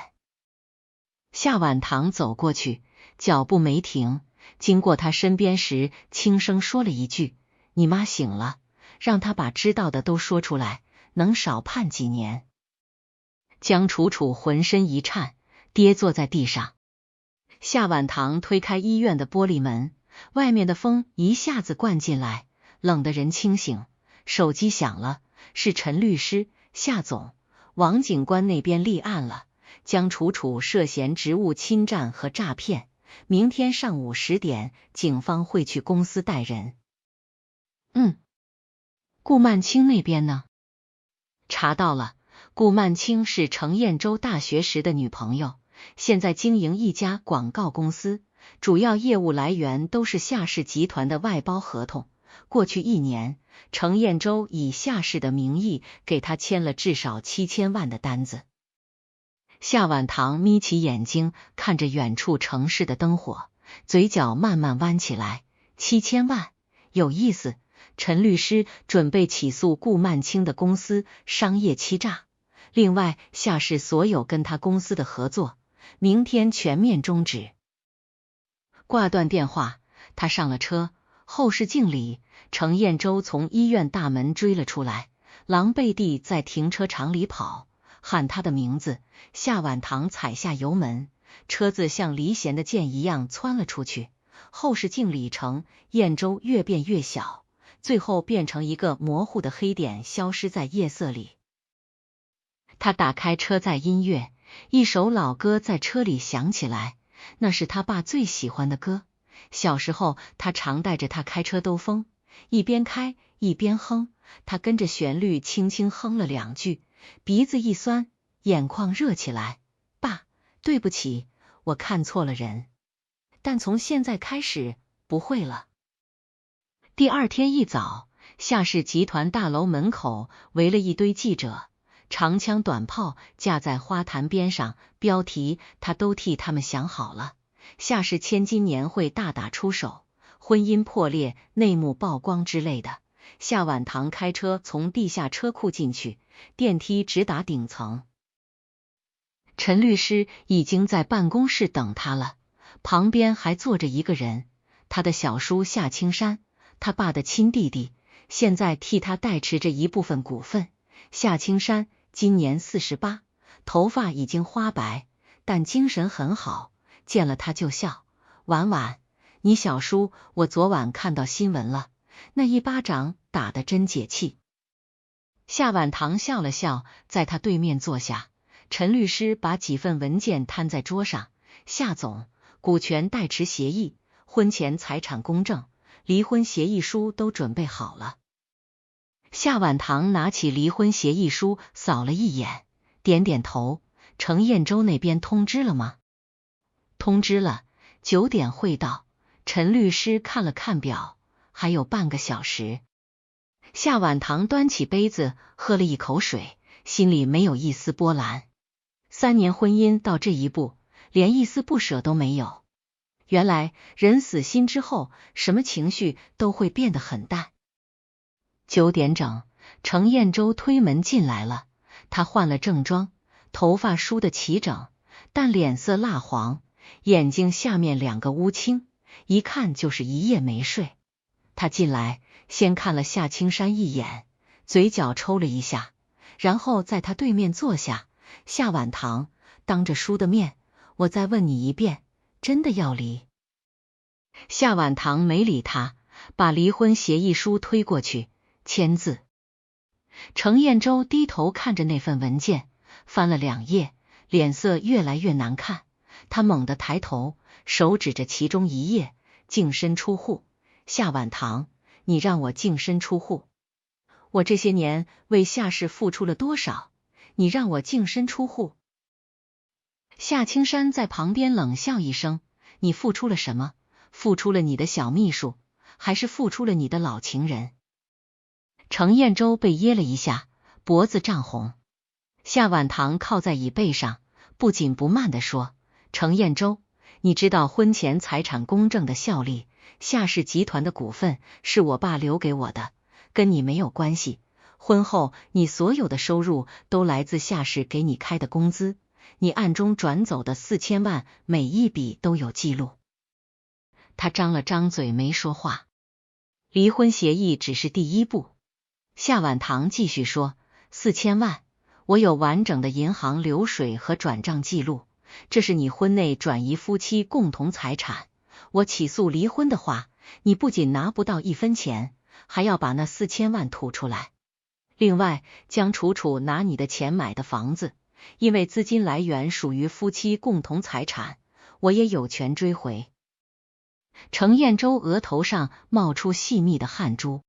夏晚堂走过去，脚步没停，经过他身边时轻声说了一句，你妈醒了，让她把知道的都说出来，能少判几年。江楚楚浑身一颤，跌坐在地上。夏晚堂推开医院的玻璃门，外面的风一下子灌进来，冷得人清醒。手机响了，是陈律师，夏总，王警官那边立案了，江楚楚涉嫌职务侵占和诈骗，明天上午10点，警方会去公司带人。顾曼青那边呢？查到了，顾曼青是程彦洲大学时的女朋友，现在经营一家广告公司，主要业务来源都是夏氏集团的外包合同。过去1年，程彦洲以夏氏的名义给他签了至少7000万的单子。夏晚堂眯起眼睛看着远处城市的灯火，嘴角慢慢弯起来。7000万，有意思。陈律师准备起诉顾曼青的公司商业欺诈，另外夏氏所有跟他公司的合作，明天全面终止。挂断电话，他上了车，后视镜里，程彦洲从医院大门追了出来，狼狈地在停车场里跑，喊他的名字。夏晚堂踩下油门，车子像离弦的箭一样窜了出去。后视镜里程彦洲越变越小，最后变成一个模糊的黑点，消失在夜色里。他打开车载音乐，一首老歌在车里响起来，那是他爸最喜欢的歌。小时候，他常带着他开车兜风，一边开一边哼，他跟着旋律轻轻哼了2句，鼻子一酸，眼眶热起来。爸，对不起，我看错了人。但从现在开始，不会了。第二天一早，夏氏集团大楼门口围了一堆记者，长枪短炮架在花坛边上，标题他都替他们想好了。夏氏千金年会大打出手，婚姻破裂，内幕曝光之类的。夏晚堂开车从地下车库进去，电梯直达顶层。陈律师已经在办公室等他了，旁边还坐着一个人，他的小叔夏青山，他爸的亲弟弟，现在替他代持着一部分股份。夏青山今年48，头发已经花白，但精神很好，见了他就笑。婉婉，你小叔我昨晚看到新闻了，那一巴掌打得真解气。夏晚堂笑了笑，在他对面坐下。陈律师把几份文件摊在桌上。夏总，股权代持协议、婚前财产公证、离婚协议书都准备好了。夏晚堂拿起离婚协议书扫了一眼，点点头。程彦洲那边通知了吗？通知了，9点会到。陈律师看了看表，还有半个小时。夏晚堂端起杯子喝了一口水，心里没有一丝波澜。3年婚姻到这一步，连一丝不舍都没有。原来人死心之后，什么情绪都会变得很淡。9点整，程彦洲推门进来了。他换了正装，头发梳得齐整，但脸色蜡黄，眼睛下面2个乌青，一看就是一夜没睡。他进来先看了夏青山一眼，嘴角抽了一下，然后在他对面坐下。夏晚堂，当着叔的面，我再问你一遍，真的要离？夏晚堂没理他，把离婚协议书推过去，签字。程彦洲低头看着那份文件，翻了2页，脸色越来越难看。他猛地抬头，手指着其中一页，净身出户。夏晚堂，你让我净身出户？我这些年为夏氏付出了多少？你让我净身出户？夏青山在旁边冷笑一声，你付出了什么？付出了你的小秘书，还是付出了你的老情人？程彦洲被噎了一下，脖子涨红。夏晚堂靠在椅背上，不紧不慢地说，程彦洲，你知道婚前财产公证的效力，夏氏集团的股份是我爸留给我的，跟你没有关系。婚后你所有的收入都来自夏氏给你开的工资，你暗中转走的4000万，每一笔都有记录。他张了张嘴没说话。离婚协议只是第一步。夏晚堂继续说，4000万，我有完整的银行流水和转账记录，这是你婚内转移夫妻共同财产。我起诉离婚的话，你不仅拿不到1分钱，还要把那4000万吐出来。另外，江楚楚拿你的钱买的房子，因为资金来源属于夫妻共同财产，我也有权追回。程彦洲额头上冒出细密的汗珠。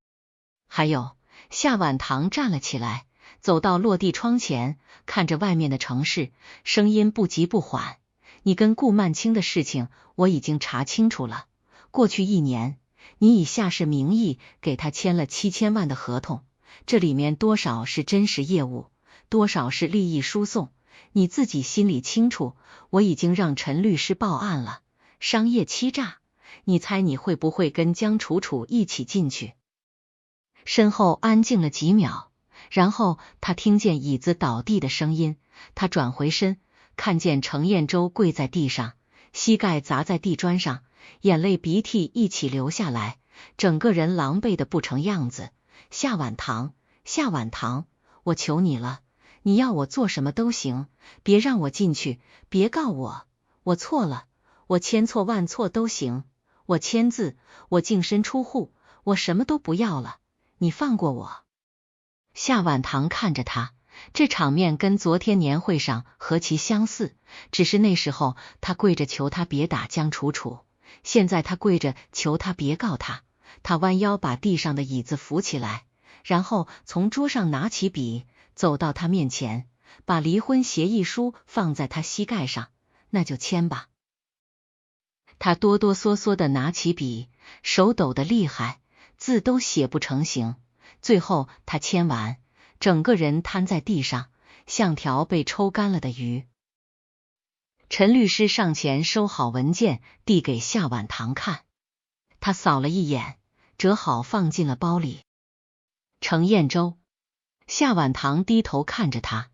还有，夏晚堂站了起来，走到落地窗前，看着外面的城市，声音不急不缓，你跟顾曼青的事情我已经查清楚了。过去1年，你以夏氏名义给他签了7000万的合同，这里面多少是真实业务，多少是利益输送，你自己心里清楚。我已经让陈律师报案了，商业欺诈，你猜你会不会跟江楚楚一起进去？身后安静了几秒，然后他听见椅子倒地的声音，他转回身，看见程彦洲跪在地上，膝盖砸在地砖上，眼泪鼻涕一起流下来，整个人狼狈的不成样子。夏晚堂，夏晚堂，我求你了，你要我做什么都行，别让我进去，别告我，我错了，我千错万错都行，我签字，我净身出户，我什么都不要了，你放过我。夏晚堂看着他，这场面跟昨天年会上何其相似，只是那时候他跪着求他别打江楚楚，现在他跪着求他别告他。他弯腰把地上的椅子扶起来，然后从桌上拿起笔，走到他面前，把离婚协议书放在他膝盖上，那就签吧。他哆哆嗦嗦地拿起笔，手抖得厉害，字都写不成形。最后他签完，整个人瘫在地上，像条被抽干了的鱼。陈律师上前收好文件，递给夏晚堂看。他扫了一眼，折好放进了包里。程彦洲，夏晚堂低头看着他，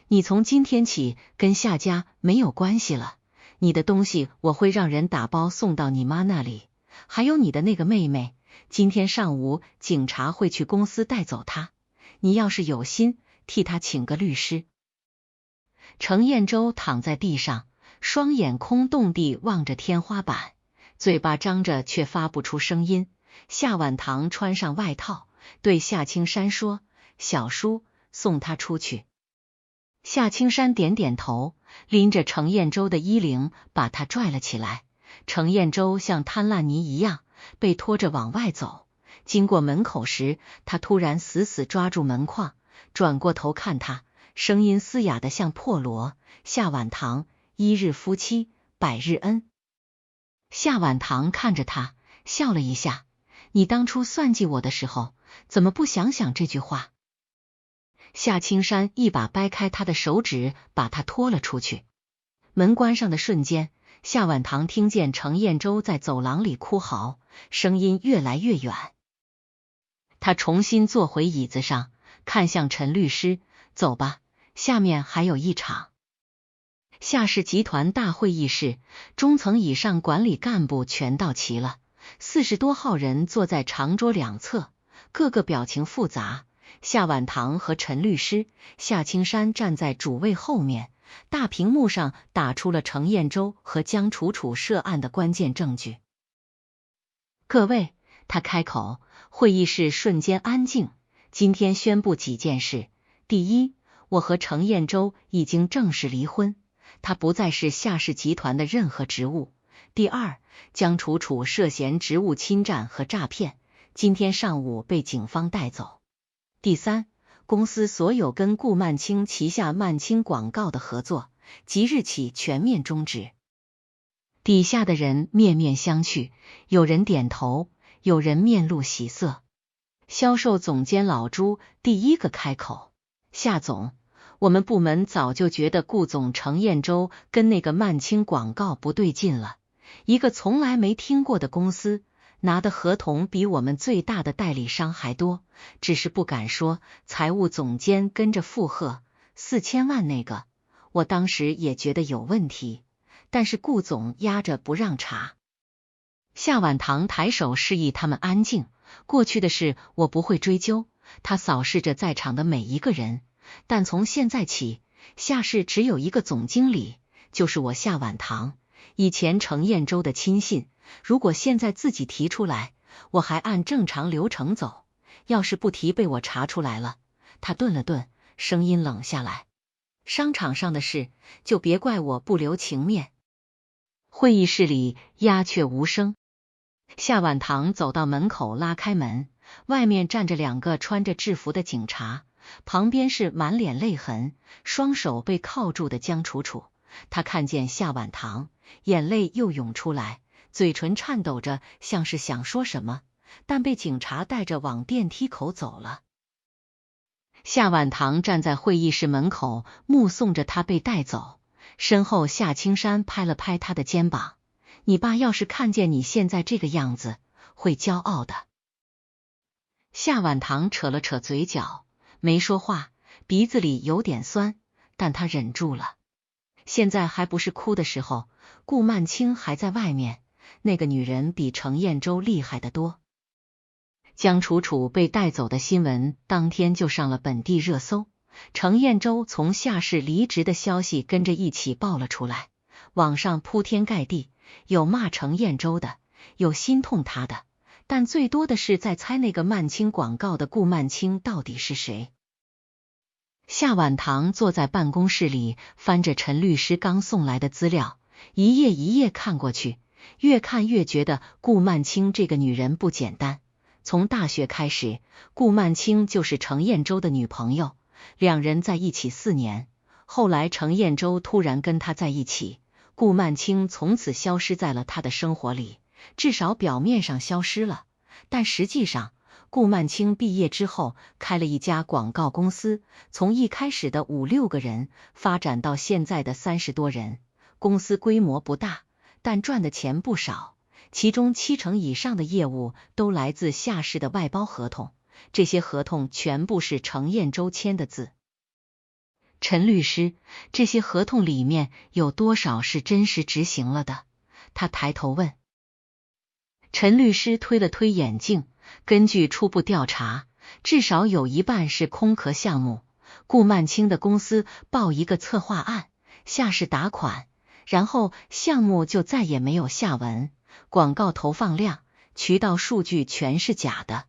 你从今天起跟夏家没有关系了，你的东西我会让人打包送到你妈那里，还有你的那个妹妹，今天上午警察会去公司带走她，你要是有心，替她请个律师。程彦洲躺在地上，双眼空洞地望着天花板，嘴巴张着却发不出声音。夏晚堂穿上外套，对夏青山说：“小叔，送他出去。”夏青山点点头，拎着程彦洲的衣领把他拽了起来。程彦洲像摊烂泥一样被拖着往外走，经过门口时，他突然死死抓住门框，转过头看他，声音嘶哑的像破锣：“夏晚堂，一日夫妻百日恩。”夏晚堂看着他，笑了一下：“你当初算计我的时候，怎么不想想这句话？”夏青山一把掰开他的手指，把他拖了出去。门关上的瞬间，夏晚堂听见程彦洲在走廊里哭嚎，声音越来越远。他重新坐回椅子上，看向陈律师：“走吧，下面还有一场。”夏氏集团大会议室，中层以上管理干部全到齐了，40多号人坐在长桌两侧，个个表情复杂。夏晚堂和陈律师、夏青山站在主位后面，大屏幕上打出了程彦洲和江楚楚涉案的关键证据。各位，他开口，会议室瞬间安静。今天宣布几件事：第一，我和程彦洲已经正式离婚，他不再是夏氏集团的任何职务。第二，江楚楚涉嫌职务侵占和诈骗，今天上午被警方带走。第三，公司所有跟顾曼青旗下曼青广告的合作，即日起全面终止。底下的人面面相觑，有人点头，有人面露喜色。销售总监老朱第一个开口：“夏总，我们部门早就觉得顾总程彦洲跟那个曼青广告不对劲了，一个从来没听过的公司，拿的合同比我们最大的代理商还多，只是不敢说。”财务总监跟着附和：“4000万那个，我当时也觉得有问题，但是顾总压着不让查。”夏晚堂抬手示意他们安静，过去的事我不会追究。他扫视着在场的每一个人，但从现在起，夏氏只有一个总经理，就是我夏晚堂，以前程彦洲的亲信。如果现在自己提出来，我还按正常流程走，要是不提被我查出来了。他顿了顿，声音冷下来：“商场上的事就别怪我不留情面。”会议室里鸦雀无声。夏晚堂走到门口，拉开门，外面站着2个穿着制服的警察，旁边是满脸泪痕、双手被铐住的江楚楚。他看见夏晚堂，眼泪又涌出来，嘴唇颤抖着，像是想说什么，但被警察带着往电梯口走了。夏晚堂站在会议室门口，目送着他被带走。身后夏青山拍了拍他的肩膀：“你爸要是看见你现在这个样子，会骄傲的。”夏晚堂扯了扯嘴角，没说话，鼻子里有点酸，但他忍住了。现在还不是哭的时候，顾曼青还在外面，那个女人比程彦洲厉害得多。江楚楚被带走的新闻当天就上了本地热搜，程彦洲从夏氏离职的消息跟着一起爆了出来，网上铺天盖地，有骂程彦洲的，有心痛他的，但最多的是在猜那个曼青广告的顾曼青到底是谁。夏晚堂坐在办公室里，翻着陈律师刚送来的资料，一页一页看过去，越看越觉得顾曼青这个女人不简单。从大学开始，顾曼青就是程砚洲的女朋友，两人在一起4年，后来程砚洲突然跟他在一起，顾曼青从此消失在了他的生活里，至少表面上消失了，但实际上顾曼青毕业之后开了一家广告公司，从一开始的5、6个人发展到现在的30多人，公司规模不大，但赚的钱不少，其中70%以上的业务都来自夏氏的外包合同，这些合同全部是程砚洲签的字。陈律师，这些合同里面有多少是真实执行了的？他抬头问。陈律师推了推眼镜，根据初步调查，至少有1半是空壳项目。顾曼青的公司报一个策划案，夏氏打款，然后项目就再也没有下文，广告投放量、渠道数据全是假的。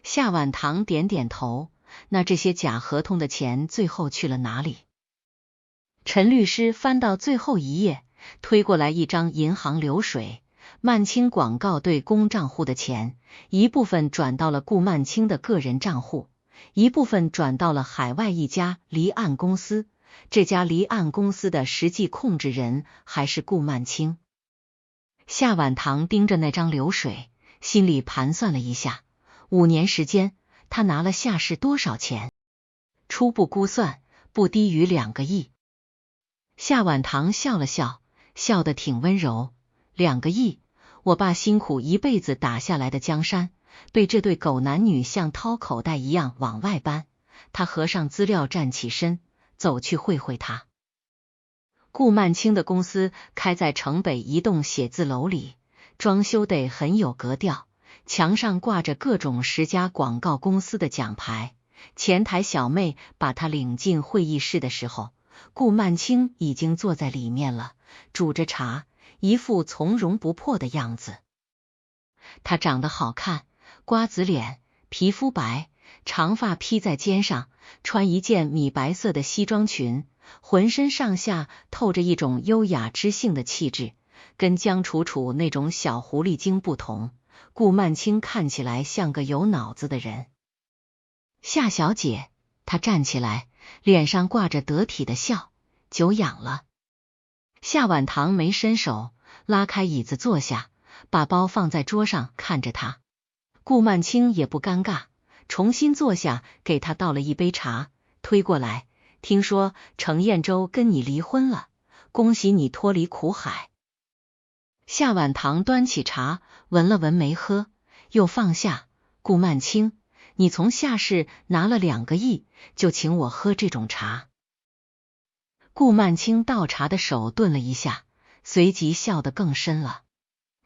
夏晚堂点点头，那这些假合同的钱最后去了哪里？陈律师翻到最后一页，推过来一张银行流水。曼青广告对公账户的钱，一部分转到了顾曼青的个人账户，一部分转到了海外一家离岸公司，这家离岸公司的实际控制人还是顾曼青。夏晚堂盯着那张流水，心里盘算了一下，5年时间，他拿了夏氏多少钱？初步估算，不低于2个亿。夏晚堂笑了笑，笑得挺温柔。2个亿，我爸辛苦一辈子打下来的江山，被这对狗男女像掏口袋一样往外搬。他合上资料，站起身，走去会会他。顾曼青的公司开在城北一栋写字楼里，装修得很有格调，墙上挂着各种10家广告公司的奖牌。前台小妹把他领进会议室的时候，顾曼青已经坐在里面了，煮着茶，一副从容不迫的样子。他长得好看，瓜子脸，皮肤白，长发披在肩上，穿一件米白色的西装裙，浑身上下透着一种优雅知性的气质，跟江楚楚那种小狐狸精不同，顾曼青看起来像个有脑子的人。夏小姐，她站起来，脸上挂着得体的笑，久仰了。夏晚堂没伸手，拉开椅子坐下，把包放在桌上，看着他。顾曼青也不尴尬，重新坐下，给他倒了一杯茶，推过来，听说程砚洲跟你离婚了，恭喜你脱离苦海。夏晚堂端起茶，闻了闻没喝，又放下。顾曼青，你从夏氏拿了2个亿，就请我喝这种茶。顾曼青倒茶的手顿了一下，随即笑得更深了。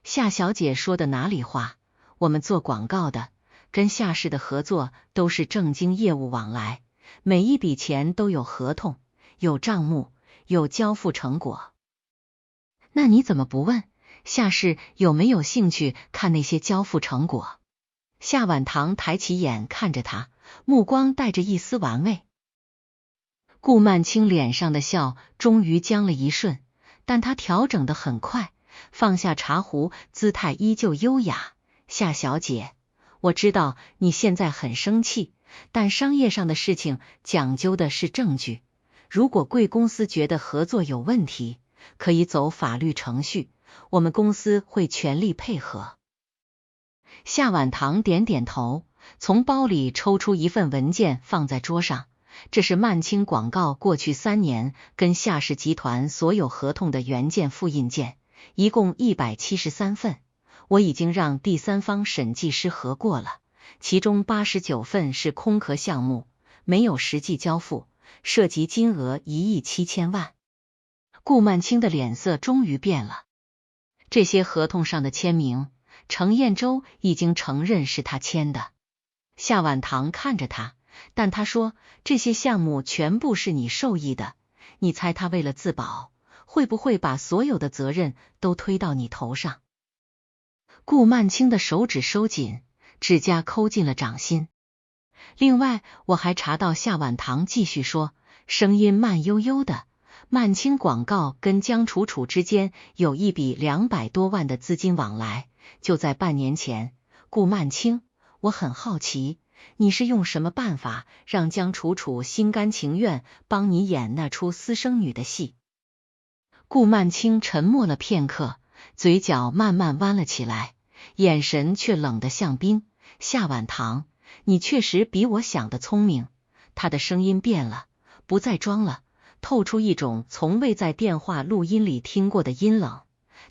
夏小姐说的哪里话，我们做广告的，跟夏氏的合作都是正经业务往来，每一笔钱都有合同，有账目，有交付成果。那你怎么不问夏氏有没有兴趣看那些交付成果？夏晚堂抬起眼看着他，目光带着一丝玩味。顾曼青脸上的笑终于僵了一瞬，但他调整得很快，放下茶壶，姿态依旧优雅。夏小姐，我知道你现在很生气，但商业上的事情讲究的是证据。如果贵公司觉得合作有问题，可以走法律程序，我们公司会全力配合。夏晚堂点点头，从包里抽出一份文件放在桌上，这是曼青广告过去3年跟夏氏集团所有合同的原件复印件，一共173份，我已经让第三方审计师核过了，其中89份是空壳项目，没有实际交付，涉及金额1亿7千万。顾曼青的脸色终于变了，这些合同上的签名，程砚洲已经承认是他签的。夏晚堂看着他，但他说这些项目全部是你受益的，你猜他为了自保，会不会把所有的责任都推到你头上？顾曼青的手指收紧，指甲抠进了掌心。另外，我还查到夏晚堂继续说，声音慢悠悠的，曼青广告跟江楚楚之间有一笔200多万的资金往来，就在半年前。顾曼青，我很好奇，你是用什么办法让江楚楚心甘情愿帮你演那出私生女的戏？顾曼青沉默了片刻，嘴角慢慢弯了起来，眼神却冷得像冰。夏晚堂，你确实比我想的聪明。他的声音变了，不再装了，透出一种从未在电话录音里听过的阴冷。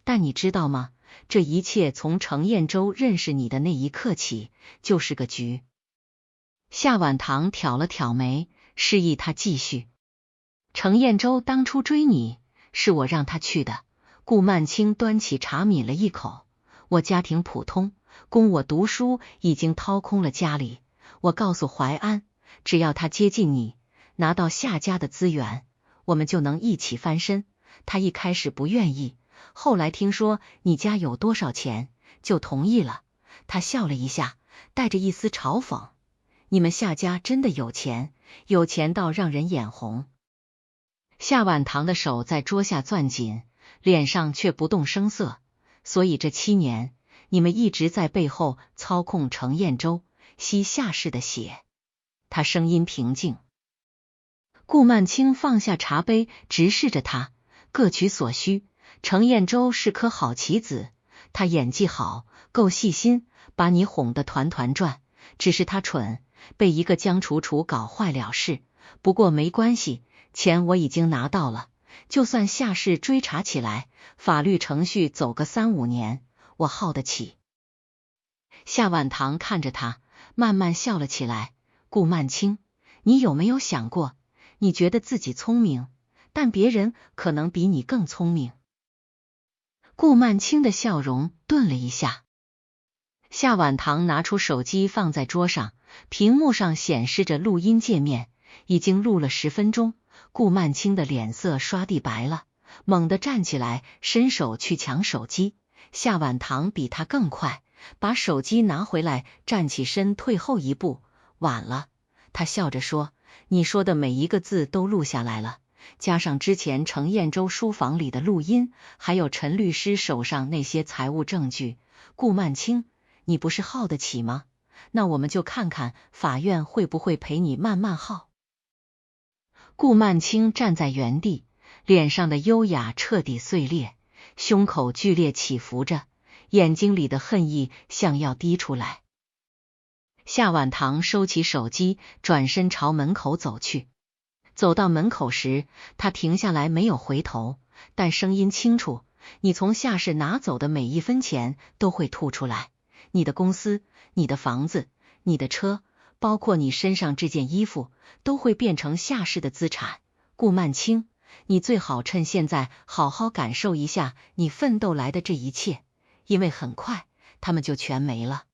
但你知道吗？这一切从程彦洲认识你的那一刻起，就是个局。夏晚堂挑了挑眉，示意他继续。程彦洲当初追你，是我让他去的。顾曼青端起茶抿了一口。我家庭普通，供我读书已经掏空了家里。我告诉怀安，只要他接近你，拿到夏家的资源，我们就能一起翻身。他一开始不愿意，后来听说你家有多少钱，就同意了。他笑了一下，带着一丝嘲讽。你们夏家真的有钱，有钱到让人眼红。夏晚堂的手在桌下攥紧，脸上却不动声色。所以这7年，你们一直在背后操控程彦洲，吸夏氏的血。他声音平静。顾曼青放下茶杯，直视着他，各取所需。程彦洲是颗好棋子，他演技好，够细心，把你哄得团团转。只是他蠢，被一个江楚楚搞坏了事。不过没关系，钱我已经拿到了，就算夏氏追查起来，法律程序走个3、5年，我耗得起。夏晚堂看着他，慢慢笑了起来。顾曼青，你有没有想过，你觉得自己聪明，但别人可能比你更聪明。顾曼青的笑容顿了一下。夏晚堂拿出手机放在桌上，屏幕上显示着录音界面，已经录了10分钟。顾曼青的脸色刷地白了，猛地站起来，伸手去抢手机。夏晚堂比他更快，把手机拿回来，站起身退后一步。晚了，他笑着说，你说的每一个字都录下来了，加上之前程彦洲书房里的录音，还有陈律师手上那些财务证据。顾曼青，你不是耗得起吗？那我们就看看法院会不会陪你慢慢耗。顾曼青站在原地，脸上的优雅彻底碎裂，胸口剧烈起伏着，眼睛里的恨意像要滴出来。夏晚堂收起手机，转身朝门口走去。走到门口时，他停下来，没有回头，但声音清楚，你从夏氏拿走的每一分钱都会吐出来，你的公司，你的房子，你的车，包括你身上这件衣服，都会变成夏氏的资产。顾曼青，你最好趁现在好好感受一下你奋斗来的这一切，因为很快他们就全没了。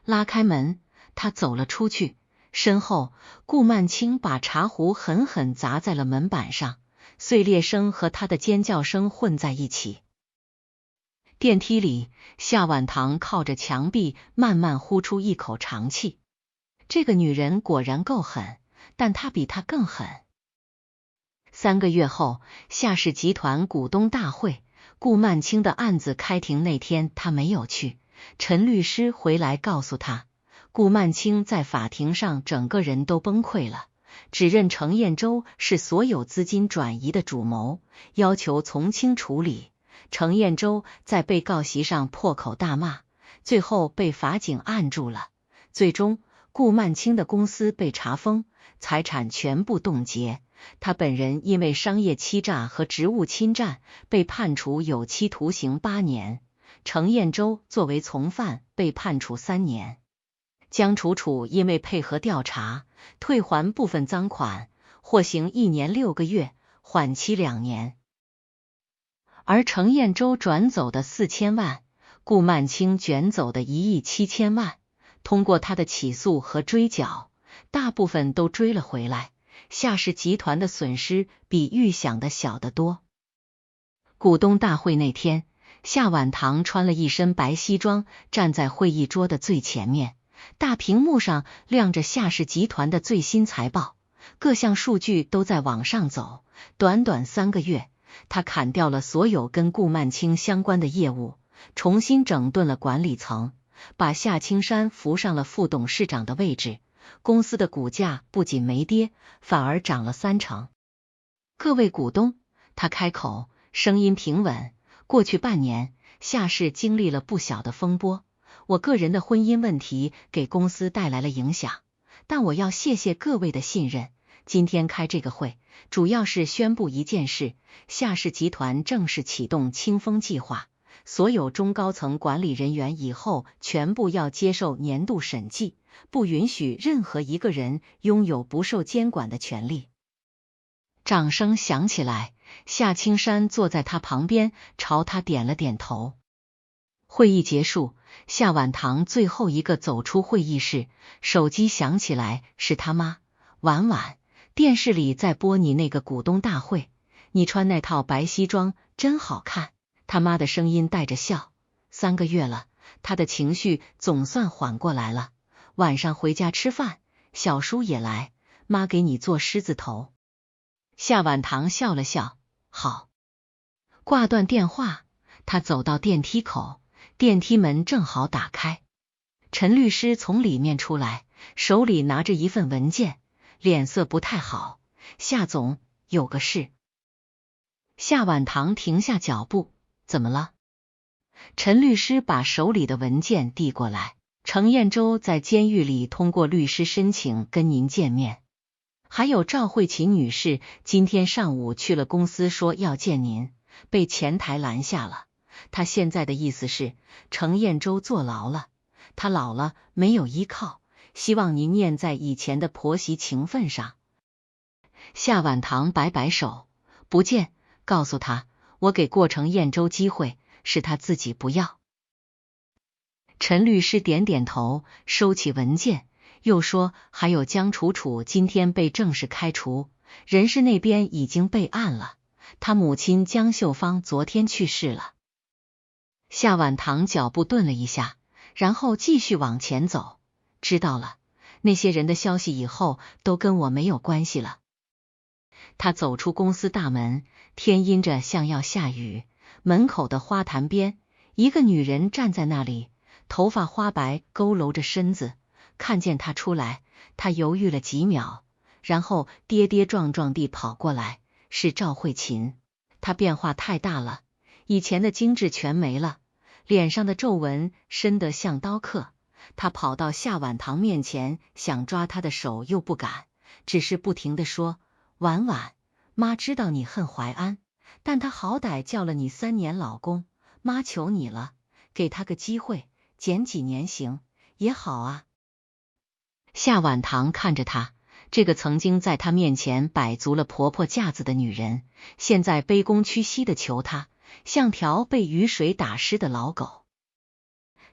拉开门，他走了出去，身后顾曼青把茶壶狠狠砸在了门板上，碎裂声和他的尖叫声混在一起。电梯里，夏晚堂靠着墙壁慢慢呼出一口长气。这个女人果然够狠，但她比她更狠。3个月后，夏氏集团股东大会，顾曼青的案子开庭那天他没有去。陈律师回来告诉他，顾曼青在法庭上整个人都崩溃了，指认程彦洲是所有资金转移的主谋，要求从轻处理。程彦洲在被告席上破口大骂，最后被法警按住了。最终，顾曼青的公司被查封，财产全部冻结。他本人因为商业欺诈和职务侵占被判处有期徒刑8年。程彦洲作为从犯被判处3年。江楚楚因为配合调查，退还部分赃款，获刑1年6个月，缓期2年。而程彦洲转走的4000万，顾曼青卷走的1亿7千万，通过他的起诉和追缴，大部分都追了回来。夏氏集团的损失比预想的小得多。股东大会那天，夏晚堂穿了一身白西装，站在会议桌的最前面，大屏幕上亮着夏氏集团的最新财报，各项数据都在往上走。短短3个月，他砍掉了所有跟顾曼青相关的业务，重新整顿了管理层，把夏青山扶上了副董事长的位置。公司的股价不仅没跌，反而涨了3成。各位股东，他开口，声音平稳。过去半年，夏氏经历了不小的风波，我个人的婚姻问题给公司带来了影响，但我要谢谢各位的信任。今天开这个会，主要是宣布一件事，夏氏集团正式启动清风计划，所有中高层管理人员以后全部要接受年度审计，不允许任何一个人拥有不受监管的权利。掌声响起来，夏青山坐在他旁边，朝他点了点头。会议结束，夏晚堂最后一个走出会议室，手机响起来，是他妈。婉婉，电视里在播你那个股东大会，你穿那套白西装真好看。他妈的声音带着笑。3个月了，他的情绪总算缓过来了。晚上回家吃饭，小叔也来，妈给你做狮子头。夏晚堂笑了笑，好。挂断电话，他走到电梯口，电梯门正好打开。陈律师从里面出来，手里拿着一份文件，脸色不太好。夏总，有个事。夏晚堂停下脚步，怎么了？陈律师把手里的文件递过来，程彦洲在监狱里通过律师申请跟您见面。还有赵慧琴女士今天上午去了公司说要见您，被前台拦下了。她现在的意思是程彦洲坐牢了，她老了没有依靠，希望您念在以前的婆媳情分上。夏晚堂摆摆手，不见，告诉他我给过程彦洲机会，是他自己不要。陈律师点点头，收起文件，又说还有江楚楚今天被正式开除，人事那边已经备案了，他母亲江秀芳昨天去世了。夏晚堂脚步顿了一下，然后继续往前走。知道了，那些人的消息以后都跟我没有关系了。他走出公司大门，天阴着像要下雨，门口的花坛边，一个女人站在那里，头发花白，佝偻着身子。看见他出来，他犹豫了几秒，然后跌跌撞撞地跑过来，是赵慧琴。她变化太大了，以前的精致全没了，脸上的皱纹深得像刀刻。他跑到夏晚堂面前，想抓他的手又不敢，只是不停地说，婉婉，妈知道你恨怀安，但他好歹叫了你3年老公，妈求你了，给他个机会，减几年刑也好啊。夏晚堂看着他，这个曾经在他面前摆足了婆婆架子的女人，现在卑躬屈膝的求他，像条被雨水打湿的老狗。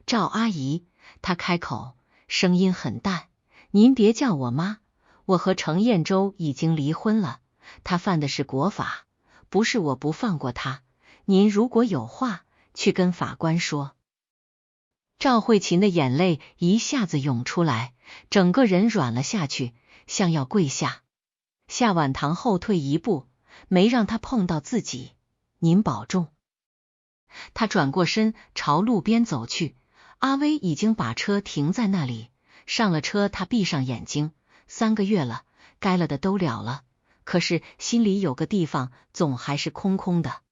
赵阿姨，他开口，声音很淡，您别叫我妈，我和程彦洲已经离婚了，他犯的是国法，不是我不放过他，您如果有话，去跟法官说。赵慧琴的眼泪一下子涌出来，整个人软了下去，像要跪下。夏晚堂后退一步，没让他碰到自己，您保重。他转过身朝路边走去，阿威已经把车停在那里，上了车他闭上眼睛，3个月了，该了的都了了，可是心里有个地方总还是空空的。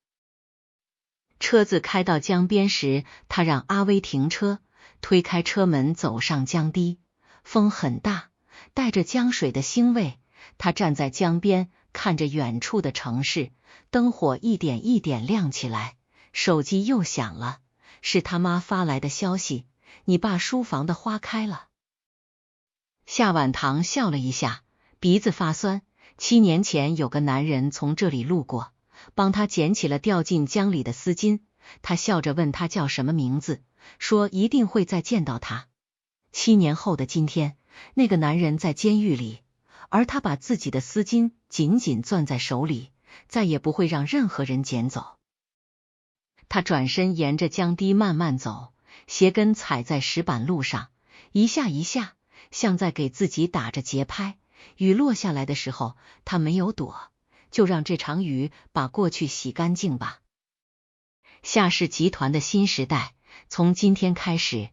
车子开到江边时，他让阿威停车，推开车门走上江堤。风很大，带着江水的腥味。他站在江边，看着远处的城市，灯火一点一点亮起来。手机又响了，是他妈发来的消息，你爸书房的花开了。夏晚堂笑了一下，鼻子发酸。7年前有个男人从这里路过，帮他捡起了掉进江里的丝巾，他笑着问他叫什么名字，说一定会再见到他。7年后的今天，那个男人在监狱里，而他把自己的丝巾紧紧攥在手里，再也不会让任何人捡走。他转身沿着江堤慢慢走，鞋跟踩在石板路上，一下一下，像在给自己打着节拍。雨落下来的时候，他没有躲，就让这场雨把过去洗干净吧。夏氏集团的新时代，从今天开始